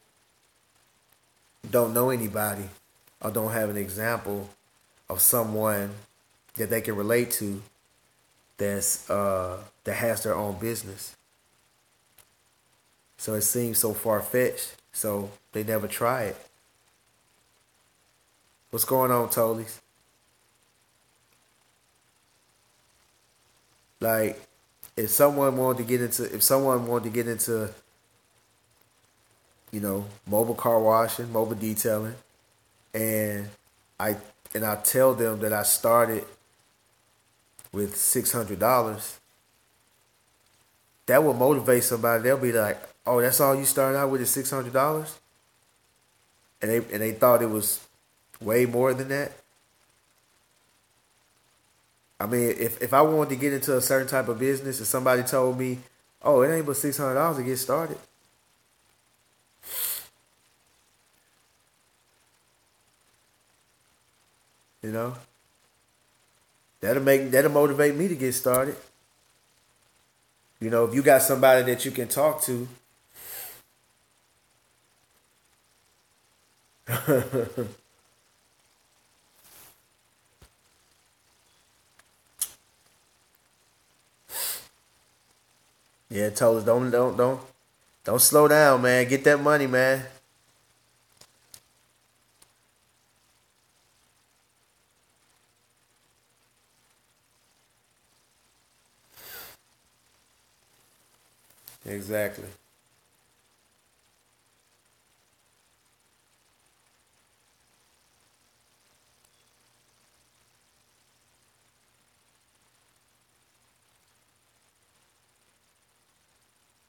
don't know anybody or don't have an example of someone that they can relate to that has their own business. So it seems so far fetched. So they never try it. What's going on, Tolies? Like, if someone wanted to get into, mobile car washing, mobile detailing, and I I tell them that I started with $600, that will motivate somebody. They'll be like, "Oh, that's all you started out with is $600," and they thought it was way more than that. I mean, if I wanted to get into a certain type of business and somebody told me, "Oh, it ain't but $600 to get started," you know, that'll motivate me to get started. If you got somebody that you can talk to, yeah, told us don't slow down, man. Get that money, man. Exactly.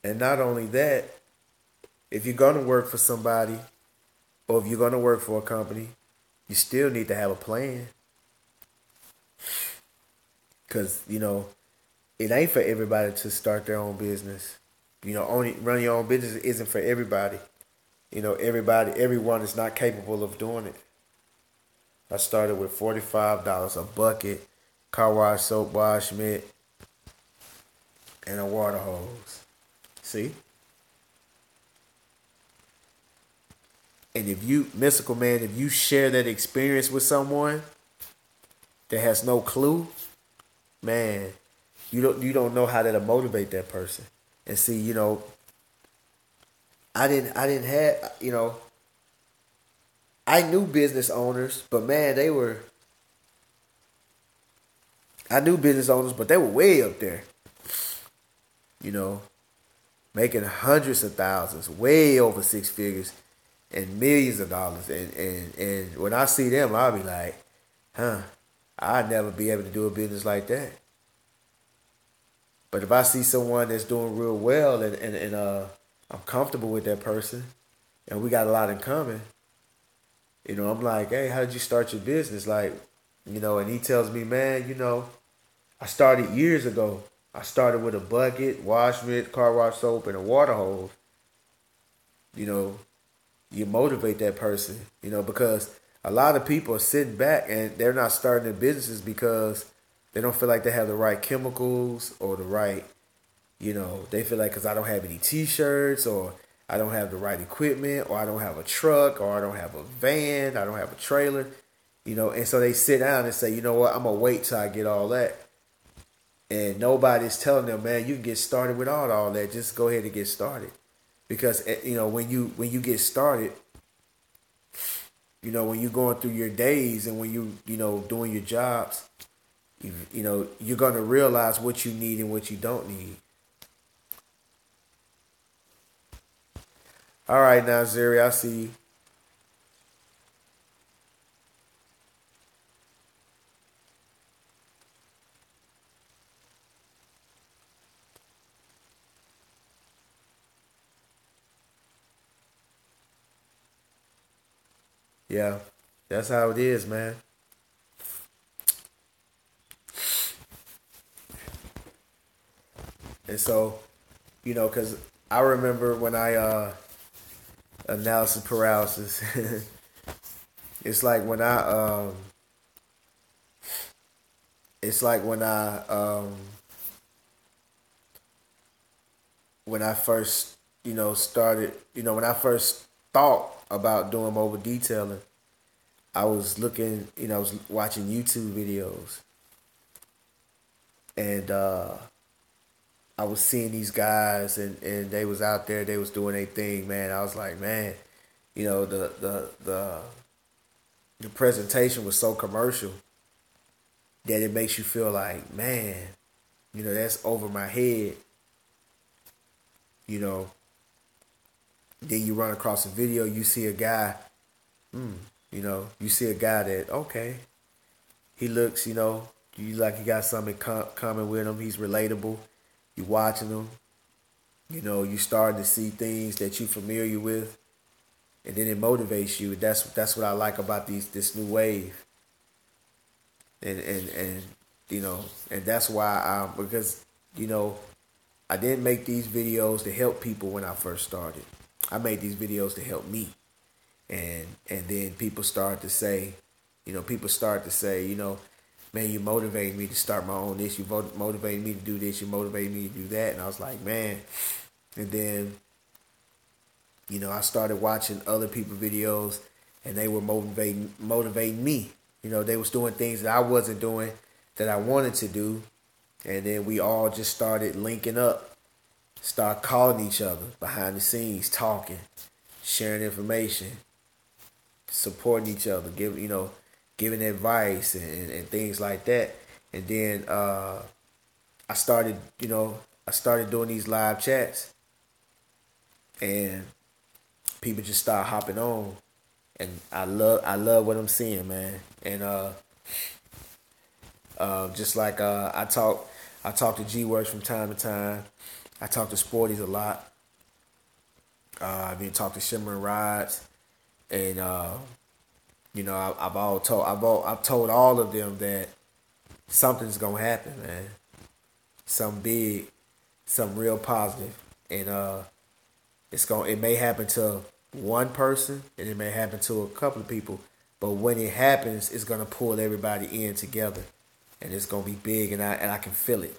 And not only that, if you're gonna work for somebody or if you're gonna work for a company, you still need to have a plan. Cause it ain't for everybody to start their own business. Only running your own business isn't for everybody. Everyone is not capable of doing it. I started with $45 a bucket, car wash, soap wash mitt, and a water hose. See? And if you, mystical man, if you share that experience with someone that has no clue, man, you don't know how that'll motivate that person. And see, I didn't have I knew business owners, but man, I knew business owners, but they were way up there. You know, making hundreds of thousands, way over six figures, and millions of dollars. And when I see them, I'll be like, huh, I'd never be able to do a business like that. But if I see someone that's doing real well and I'm comfortable with that person and we got a lot in common, I'm like, hey, how did you start your business? Like, and he tells me, man, I started years ago. I started with a bucket, wash mitt, car wash soap, and a water hose. You know, you motivate that person, because a lot of people are sitting back and they're not starting their businesses because they don't feel like they have the right chemicals or the right, they feel like because I don't have any t-shirts or I don't have the right equipment or I don't have a truck or I don't have a van, I don't have a trailer, and so they sit down and say, you know what, I'm going to wait till I get all that. And nobody's telling them, man, you can get started without all that. Just go ahead and get started. Because when you get started, when you're going through your days and when you doing your jobs, You know, you're gonna realize what you need and what you don't need. All right, now Zuri, I see you. Yeah, that's how it is, man. And so, you know, because I remember when I analysis paralysis. It's like when it's like when I first, started, when I first thought about doing mobile detailing, I was looking, I was watching YouTube videos, and I was seeing these guys, and they was out there, they was doing their thing, man. I was like, man, the presentation was so commercial that it makes you feel like, man, that's over my head, you know. Then you run across a video, you see a guy, you see a guy that, okay, he looks, you like he got something common with him. He's relatable. You watching him, you starting to see things that you familiar with, and then it motivates you. That's what I like about this new wave, and and that's why because I didn't make these videos to help people when I first started. I made these videos to help me, and then people start to say, man, you motivated me to start my own this. You motivated me to do this. You motivated me to do that. And I was like, man. And then, I started watching other people's videos, and they were motivating me. They was doing things that I wasn't doing that I wanted to do, and then we all just started linking up, start calling each other behind the scenes, talking, sharing information, supporting each other, giving advice and things like that. And then I started, I started doing these live chats, and people just start hopping on, and I love what I'm seeing, man. And just like I talk to G Works from time to time. I talk to Sporties a lot. I've been talking to Shimmer and Rides, and I've told all of them that something's gonna happen, man. Something big, something real positive, and it may happen to one person, and it may happen to a couple of people, but when it happens, it's gonna pull everybody in together, and it's gonna be big, and I can feel it.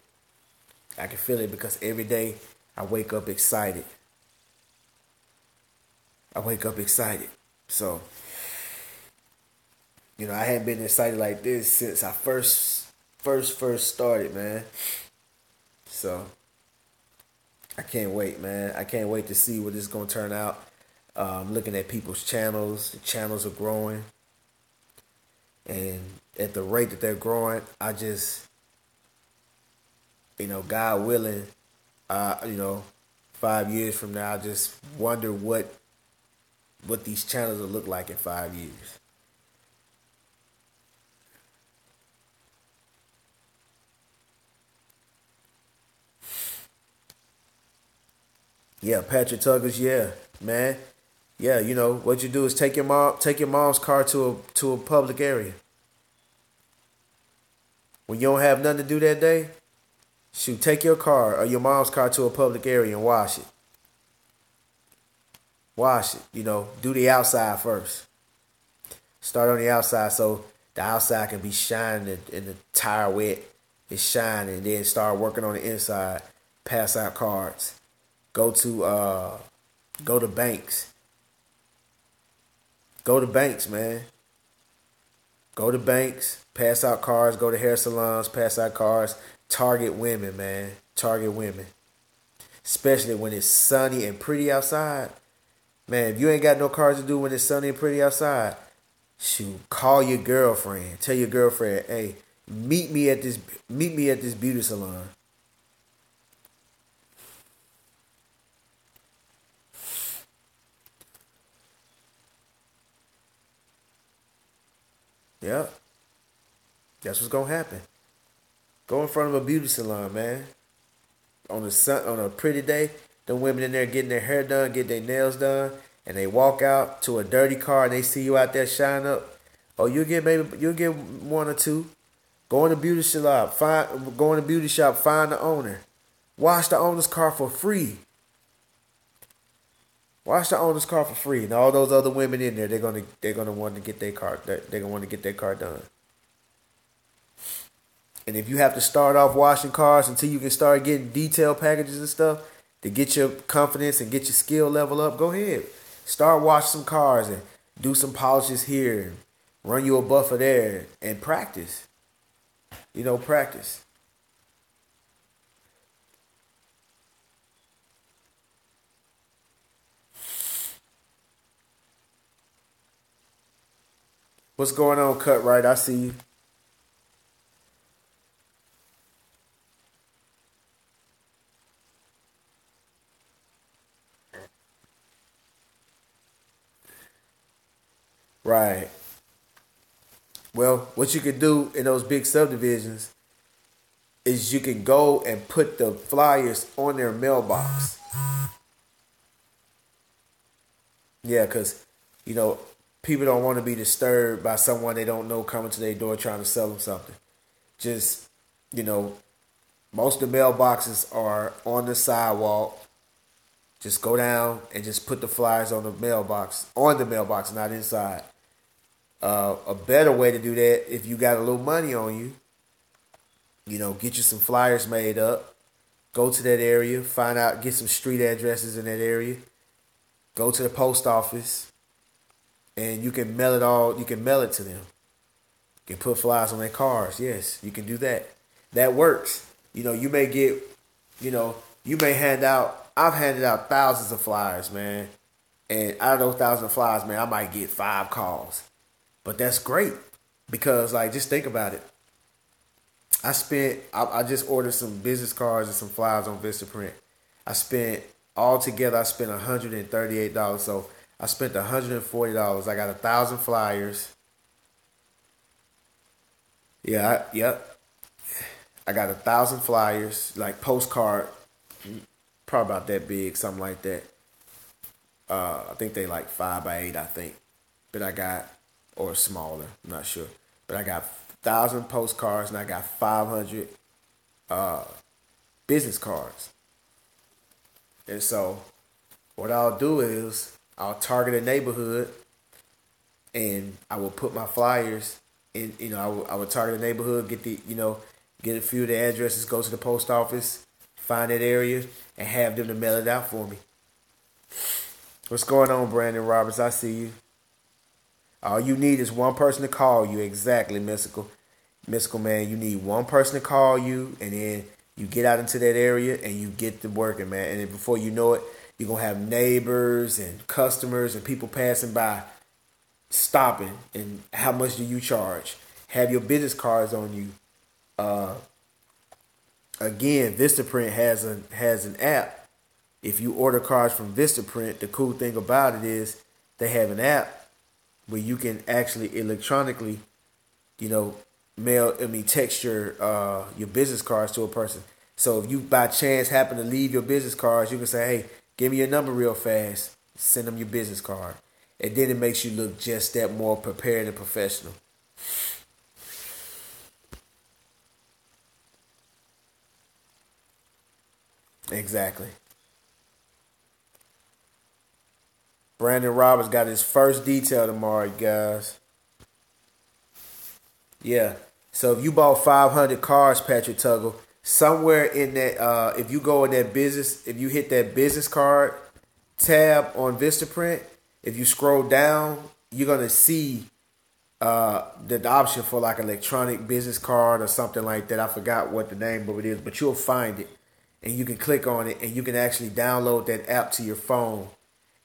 I can feel it because every day I wake up excited. I wake up excited. So, I hadn't been excited like this since I first started, man. So, I can't wait, man. I can't wait to see what it's gonna turn out. Looking at people's channels, the channels are growing, and at the rate that they're growing, I just, God willing, 5 years from now, I just wonder what these channels will look like in 5 years. Yeah, Patrick Tuggers, yeah, man. Yeah, what you do is take your mom's car to a public area. When you don't have nothing to do that day, shoot, take your car or your mom's car to a public area and wash it. Wash it, do the outside first. Start on the outside so the outside can be shining and the tire wet is shining, and then start working on the inside. Pass out cards. Go to banks. Go to banks, man. Go to banks, pass out cards, go to hair salons, pass out cards. Target women, man. Target women. Especially when it's sunny and pretty outside. Man, if you ain't got no cards to do when it's sunny and pretty outside, shoot, call your girlfriend. Tell your girlfriend, hey, Meet me at this meet me at this beauty salon. Yep. That's what's gonna happen. Go in front of a beauty salon, man. On a pretty day, the women in there getting their hair done, getting their nails done, and they walk out to a dirty car and they see you out there shine up. Oh, you'll get one or two. Go in the beauty shop, find the owner. Wash the owner's car for free. Wash the owner's car for free. And all those other women in there, they're gonna want to get their car. They're gonna want to get their car done. And if you have to start off washing cars until you can start getting detail packages and stuff to get your confidence and get your skill level up, go ahead. Start washing some cars and do some polishes here and run you a buffer there and practice. Practice. What's going on, Cut Right? I see you. Right. Well, what you could do in those big subdivisions is you can go and put the flyers on their mailbox. Yeah, because, you know, people don't want to be disturbed by someone they don't know coming to their door trying to sell them something. Just, you know, most of the mailboxes are on the sidewalk. Just go down and just put the flyers on the mailbox, not inside. A better way to do that, if you got a little money on you, get you some flyers made up. Go to that area, get some street addresses in that area. Go to the post office, and you can mail it all. You can mail it to them. You can put flyers on their cars. Yes, you can do that. That works. You may get, you may hand out. I've handed out thousands of flyers, man, and out of those thousands of flyers, man, I might get 5 calls. But that's great because, like, just think about it. I just ordered some business cards and some flyers on Vistaprint. I spent $138. So I spent $140. I got 1,000 flyers. Yeah, yep. I got 1,000 flyers, like postcard, probably about that big, something like that. I think they like 5 by 8, I think. But I got, or smaller, I'm not sure. But I got 1,000 postcards and I got 500 business cards. And so what I'll do is I'll target a neighborhood and I will put my flyers in, I would target a neighborhood, get a few of the addresses, go to the post office, find that area, and have them to mail it out for me. What's going on, Brandon Roberts? I see you. All you need is one person to call you. Exactly, Mystical. Mystical man, you need one person to call you, and then you get out into that area and you get to working, man. And then before you know it, you're going to have neighbors and customers and people passing by stopping. And how much do you charge? Have your business cards on you. Again, Vistaprint has an app. If you order cards from Vistaprint, the cool thing about it is they have an app where you can actually electronically, text your business cards to a person. So if you by chance happen to leave your business cards, you can say, "Hey, give me your number real fast." Send them your business card, and then it makes you look just that more prepared and professional. Exactly. Brandon Roberts got his first detail tomorrow, guys. Yeah. So if you bought 500 cars, Patrick Tuggle, somewhere in that, if you go in that business, if you hit that business card tab on Vistaprint, if you scroll down, you're gonna see the option for like electronic business card or something like that. I forgot what the name of it is, but you'll find it, and you can click on it, and you can actually download that app to your phone,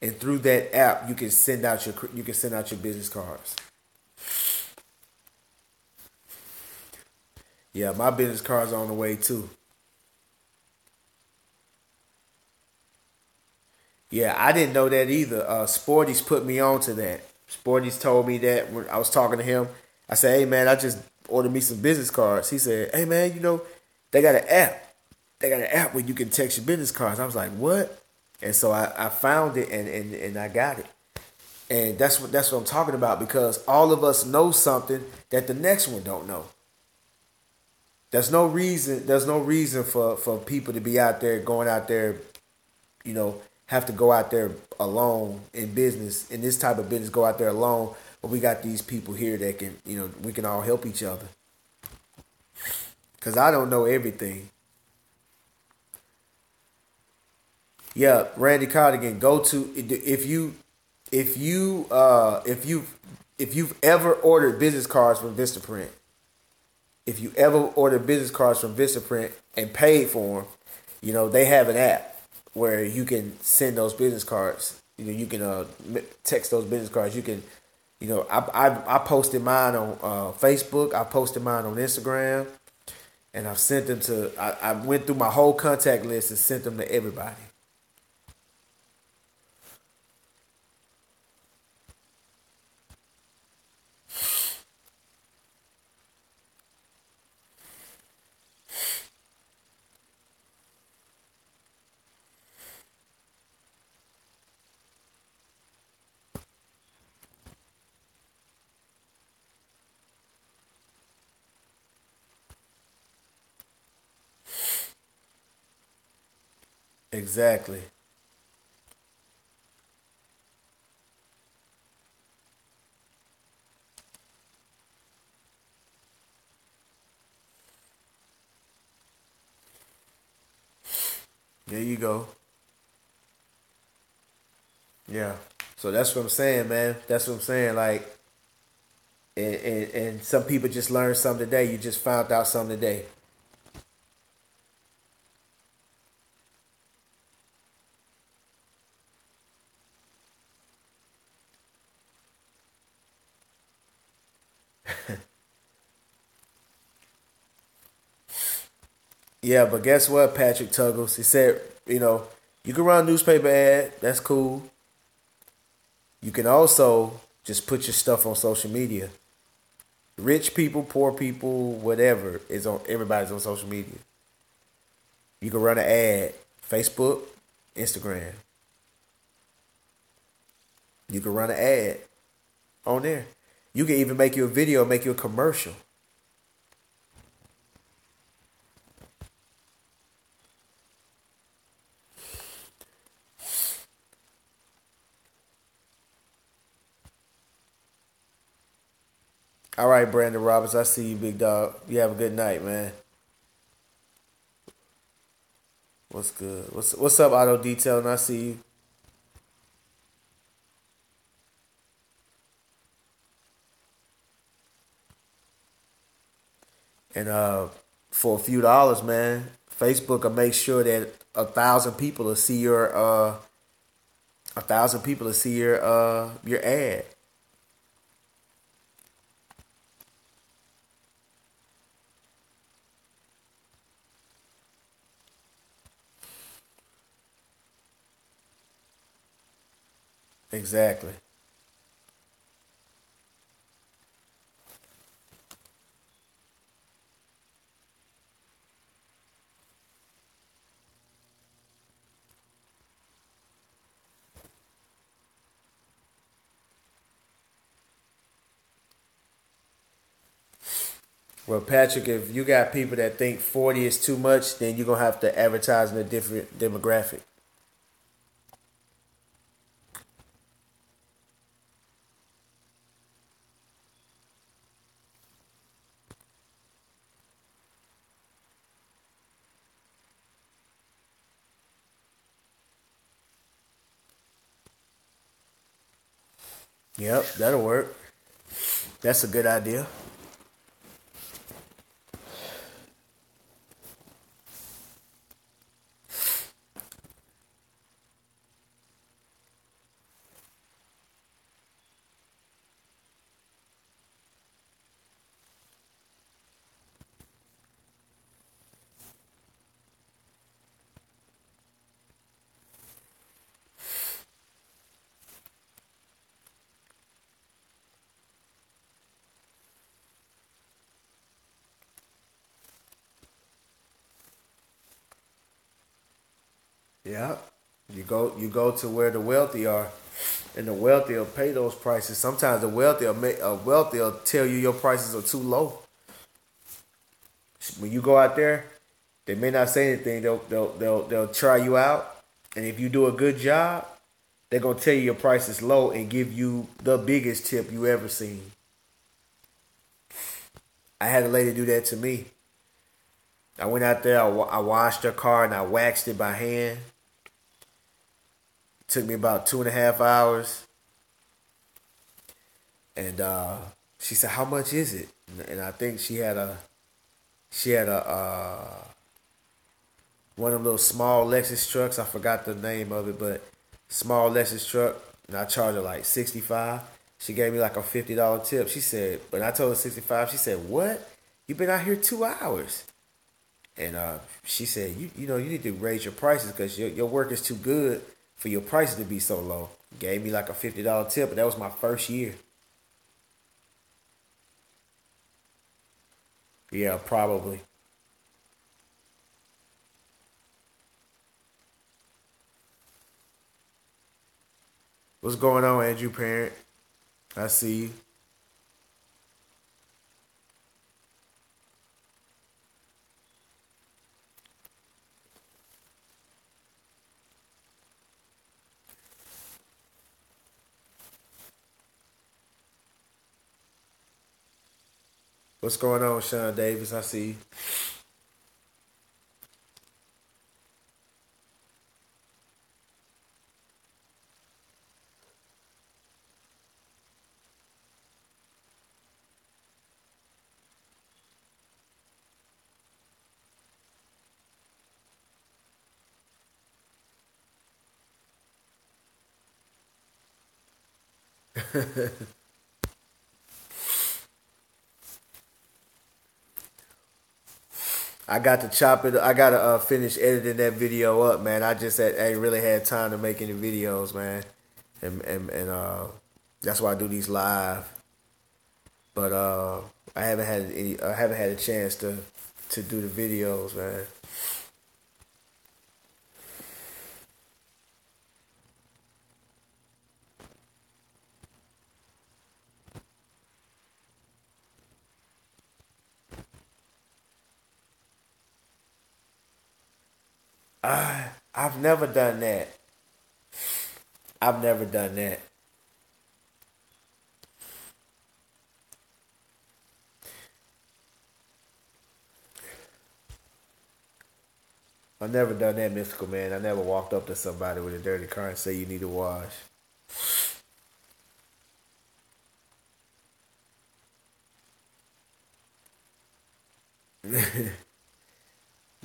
and through that app, you can send out your business cards. Yeah, my business card's on the way too. Yeah, I didn't know that either. Sporty's put me on to that. Sporty's told me that when I was talking to him. I said, "Hey man, I just ordered me some business cards." He said, "Hey man, they got an app. They got an app where you can text your business cards." I was like, "What?" And so I found it and I got it. And that's what I'm talking about because all of us know something that the next one don't know. There's no reason for people to be out there going out there, have to go out there alone in business, in this type of business, go out there alone. But we got these people here that can, we can all help each other. Cause I don't know everything. Yeah, Randy Cardigan, go to if you've ever ordered business cards from Vistaprint, if you ever ordered business cards from Vistaprint and paid for them, they have an app where you can send those business cards. You can text those business cards. You can, I posted mine on Facebook. I posted mine on Instagram, and I've sent them to. I went through my whole contact list and sent them to everybody. Exactly. There you go. Yeah. So that's what I'm saying, man. That's what I'm saying. Like, and some people just learned something today. You just found out something today. Yeah, but guess what, Patrick Tuggles? He said, you can run a newspaper ad. That's cool. You can also just put your stuff on social media. Rich people, poor people, whatever is on. Everybody's on social media. You can run an ad, Facebook, Instagram. You can run an ad on there. You can even make you a video, make you a commercial. All right, Brandon Roberts. I see you, big dog. You have a good night, man. What's good? What's up, Auto Detailing? I see you. And for a few dollars, man, Facebook will make sure that 1,000 people will see your ad. Exactly. Well, Patrick, if you got people that think 40 is too much, then you're gonna have to advertise in a different demographic. Yep, that'll work. That's a good idea. Yeah. You go to where the wealthy are, and the wealthy will pay those prices. Sometimes the wealthy will tell you your prices are too low. When you go out there, they may not say anything. They'll try you out, and if you do a good job, they're gonna tell you your price is low and give you the biggest tip you ever seen. I had a lady do that to me. I went out there, I washed her car and I waxed it by hand. It took me about 2.5 hours. And she said, "How much is it?" And I think she had a one of them little small Lexus trucks. I forgot the name of it, but small Lexus truck. And I charged her like 65. She gave me like a $50 tip. She said, but I told her 65. She said, "What? You've been out here 2 hours." And she said, you need to raise your prices because your work is too good for your prices to be so low." Gave me like a $50 tip, but that was my first year. Yeah, probably. What's going on, Andrew Parent? I see you. What's going on, Sean Davis? I see you. I got to chop it. I got to finish editing that video up, man. Ain't really had time to make any videos, man, and that's why I do these live. But I haven't had a chance to do the videos, man. I've never done that. I've never done that. I've never done that, mystical man. I never walked up to somebody with a dirty car and say you need to wash.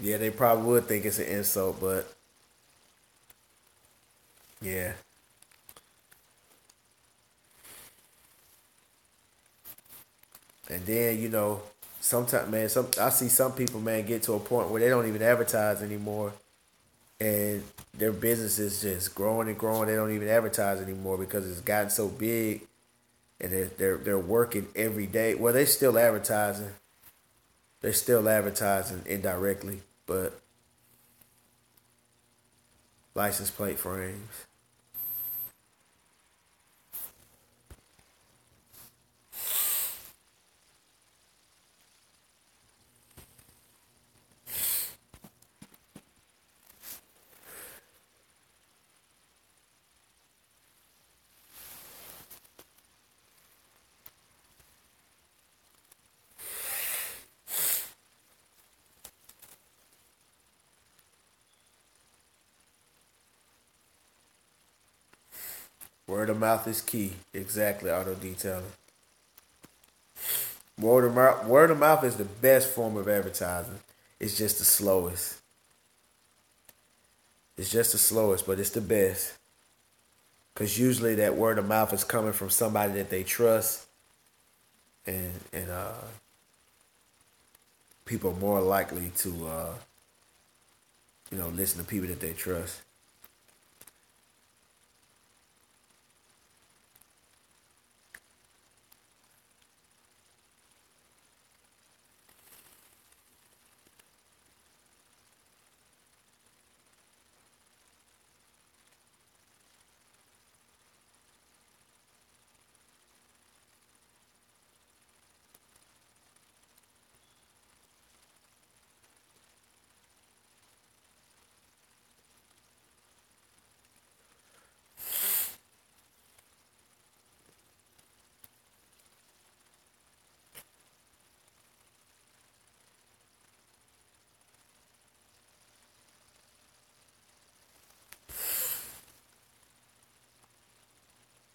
Yeah, they probably would think it's an insult, but yeah. And then sometimes, man, I see some people, man, get to a point where they don't even advertise anymore, and their business is just growing and growing. They don't even advertise anymore because it's gotten so big, and they're working every day. Well, they're still advertising. They're still advertising indirectly, but license plate frames. Word of mouth is key. Exactly, auto detailing. Word of mouth is the best form of advertising. It's just the slowest. It's just the slowest, but it's the best. Cause usually that word of mouth is coming from somebody that they trust, and people are more likely to listen to people that they trust.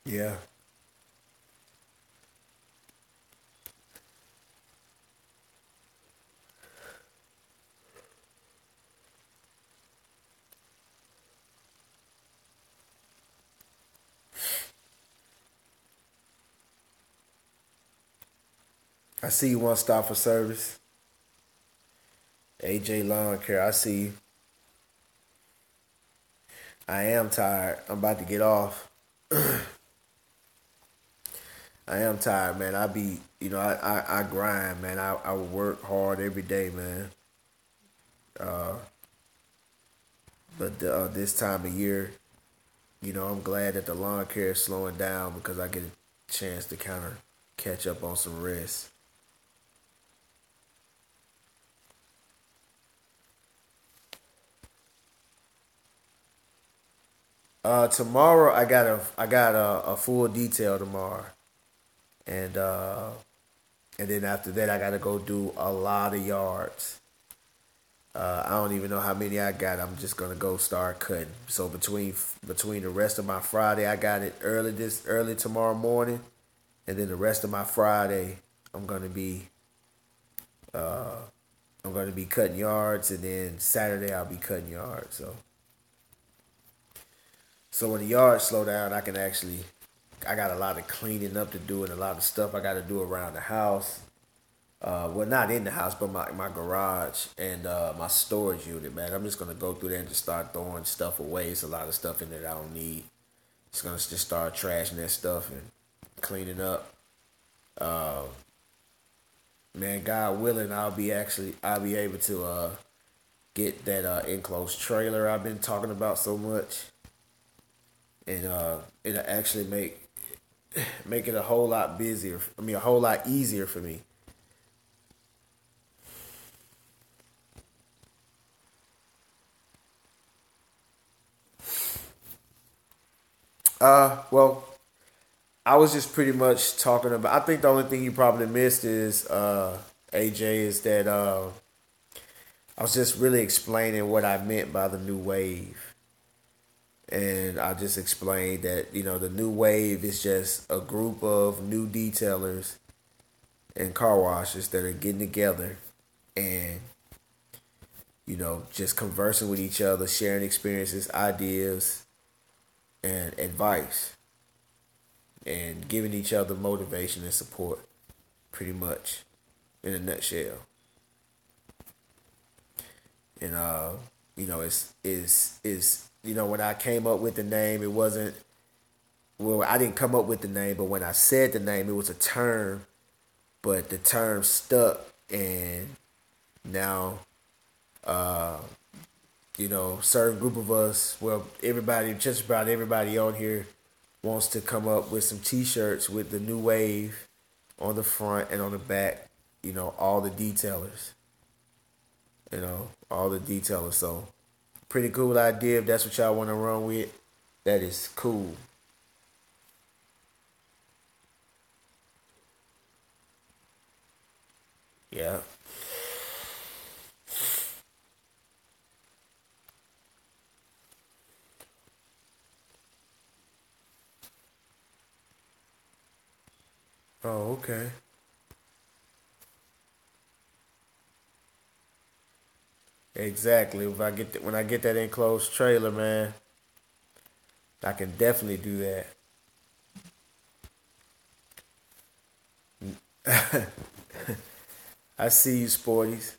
Yeah. I see you want to stop for service. AJ Lawn Care. I see you. I am tired. I'm about to get off. I am tired, man. I grind, man. I work hard every day, man. But this time of year, I'm glad that the lawn care is slowing down because I get a chance to kind of catch up on some rest. Tomorrow I got a full detail tomorrow, and and then after that I gotta go do a lot of yards. I don't even know how many I got. I'm just gonna go start cutting. So between the rest of my Friday, I got it early tomorrow morning, and then the rest of my Friday, I'm gonna be I'm gonna be cutting yards, and then Saturday I'll be cutting yards. So when the yards slow down, I got a lot of cleaning up to do and a lot of stuff I got to do around the house. Well, not in the house, but my garage and my storage unit, man. I'm just gonna go through there and just start throwing stuff away. It's a lot of stuff in there that I don't need. Just gonna just start trashing that stuff and cleaning up. Uh, Man, God willing, I'll be able to get that enclosed trailer I've been talking about so much, and it'll actually make it a whole lot busier. I mean, a whole lot easier for me. Well, I was just pretty much talking about. I think the only thing you probably missed is AJ is that I was just really explaining what I meant by the new wave, and I just explained that the new wave is just a group of new detailers and car washes that are getting together and just conversing with each other, sharing experiences, ideas, and advice, and giving each other motivation and support, pretty much, in a nutshell. And when I came up with the name, it wasn't well. I didn't come up with the name, but when I said the name, it was a term, but the term stuck, and now certain group of us, well, everybody, just about everybody on here wants to come up with some T-shirts with the new wave on the front and on the back. All the detailers. All the detailers. So, pretty cool idea. If that's what y'all want to run with, that is cool. Yeah. Oh, okay. Exactly. When I get that enclosed trailer, man, I can definitely do that. I see you, sporties.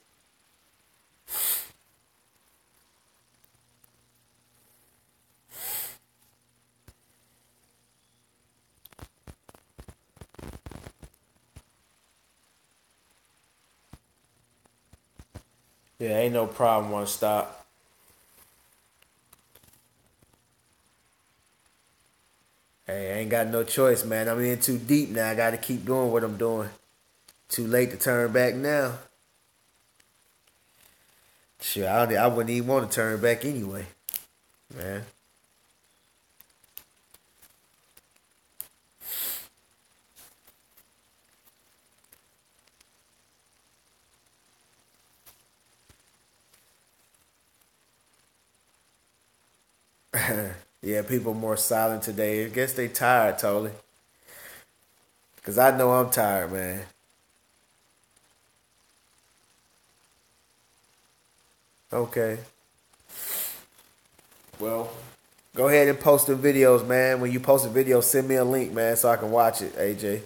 Yeah, ain't no problem. Want to stop? Hey, I ain't got no choice, man. I'm in too deep now. I got to keep doing what I'm doing. Too late to turn back now. Sure, I wouldn't even want to turn back anyway, man. Yeah, people more silent today. I guess they tired, totally. Cause I know I'm tired, man. Okay. Well, go ahead and post the videos, man. When you post a video, send me a link, man, so I can watch it, AJ.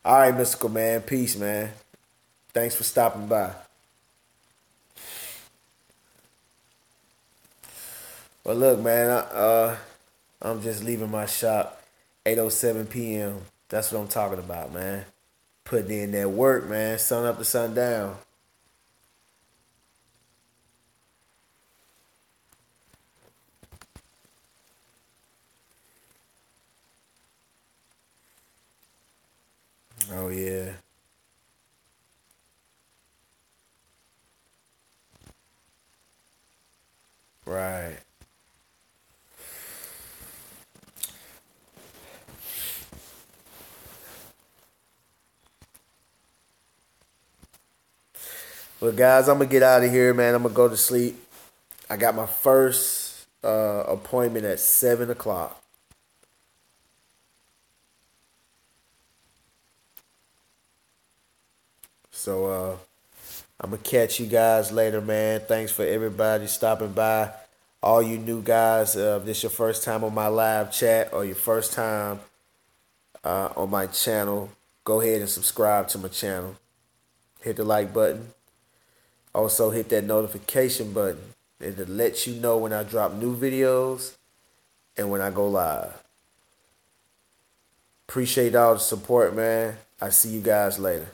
All right, mystical man. Peace, man. Thanks for stopping by. Well, look, man. I'm just leaving my shop, 8:07 p.m. That's what I'm talking about, man. Putting in that work, man. Sun up to sundown. Oh yeah, right. Well, guys, I'm gonna get out of here, man. I'm gonna go to sleep. I got my first appointment at 7 o'clock. So I'm gonna catch you guys later, man. Thanks for everybody stopping by. All you new guys, if this your first time on my live chat or your first time on my channel, go ahead and subscribe to my channel. Hit the like button. Also hit that notification button. It'll let you know when I drop new videos and when I go live. Appreciate all the support, man. I see you guys later.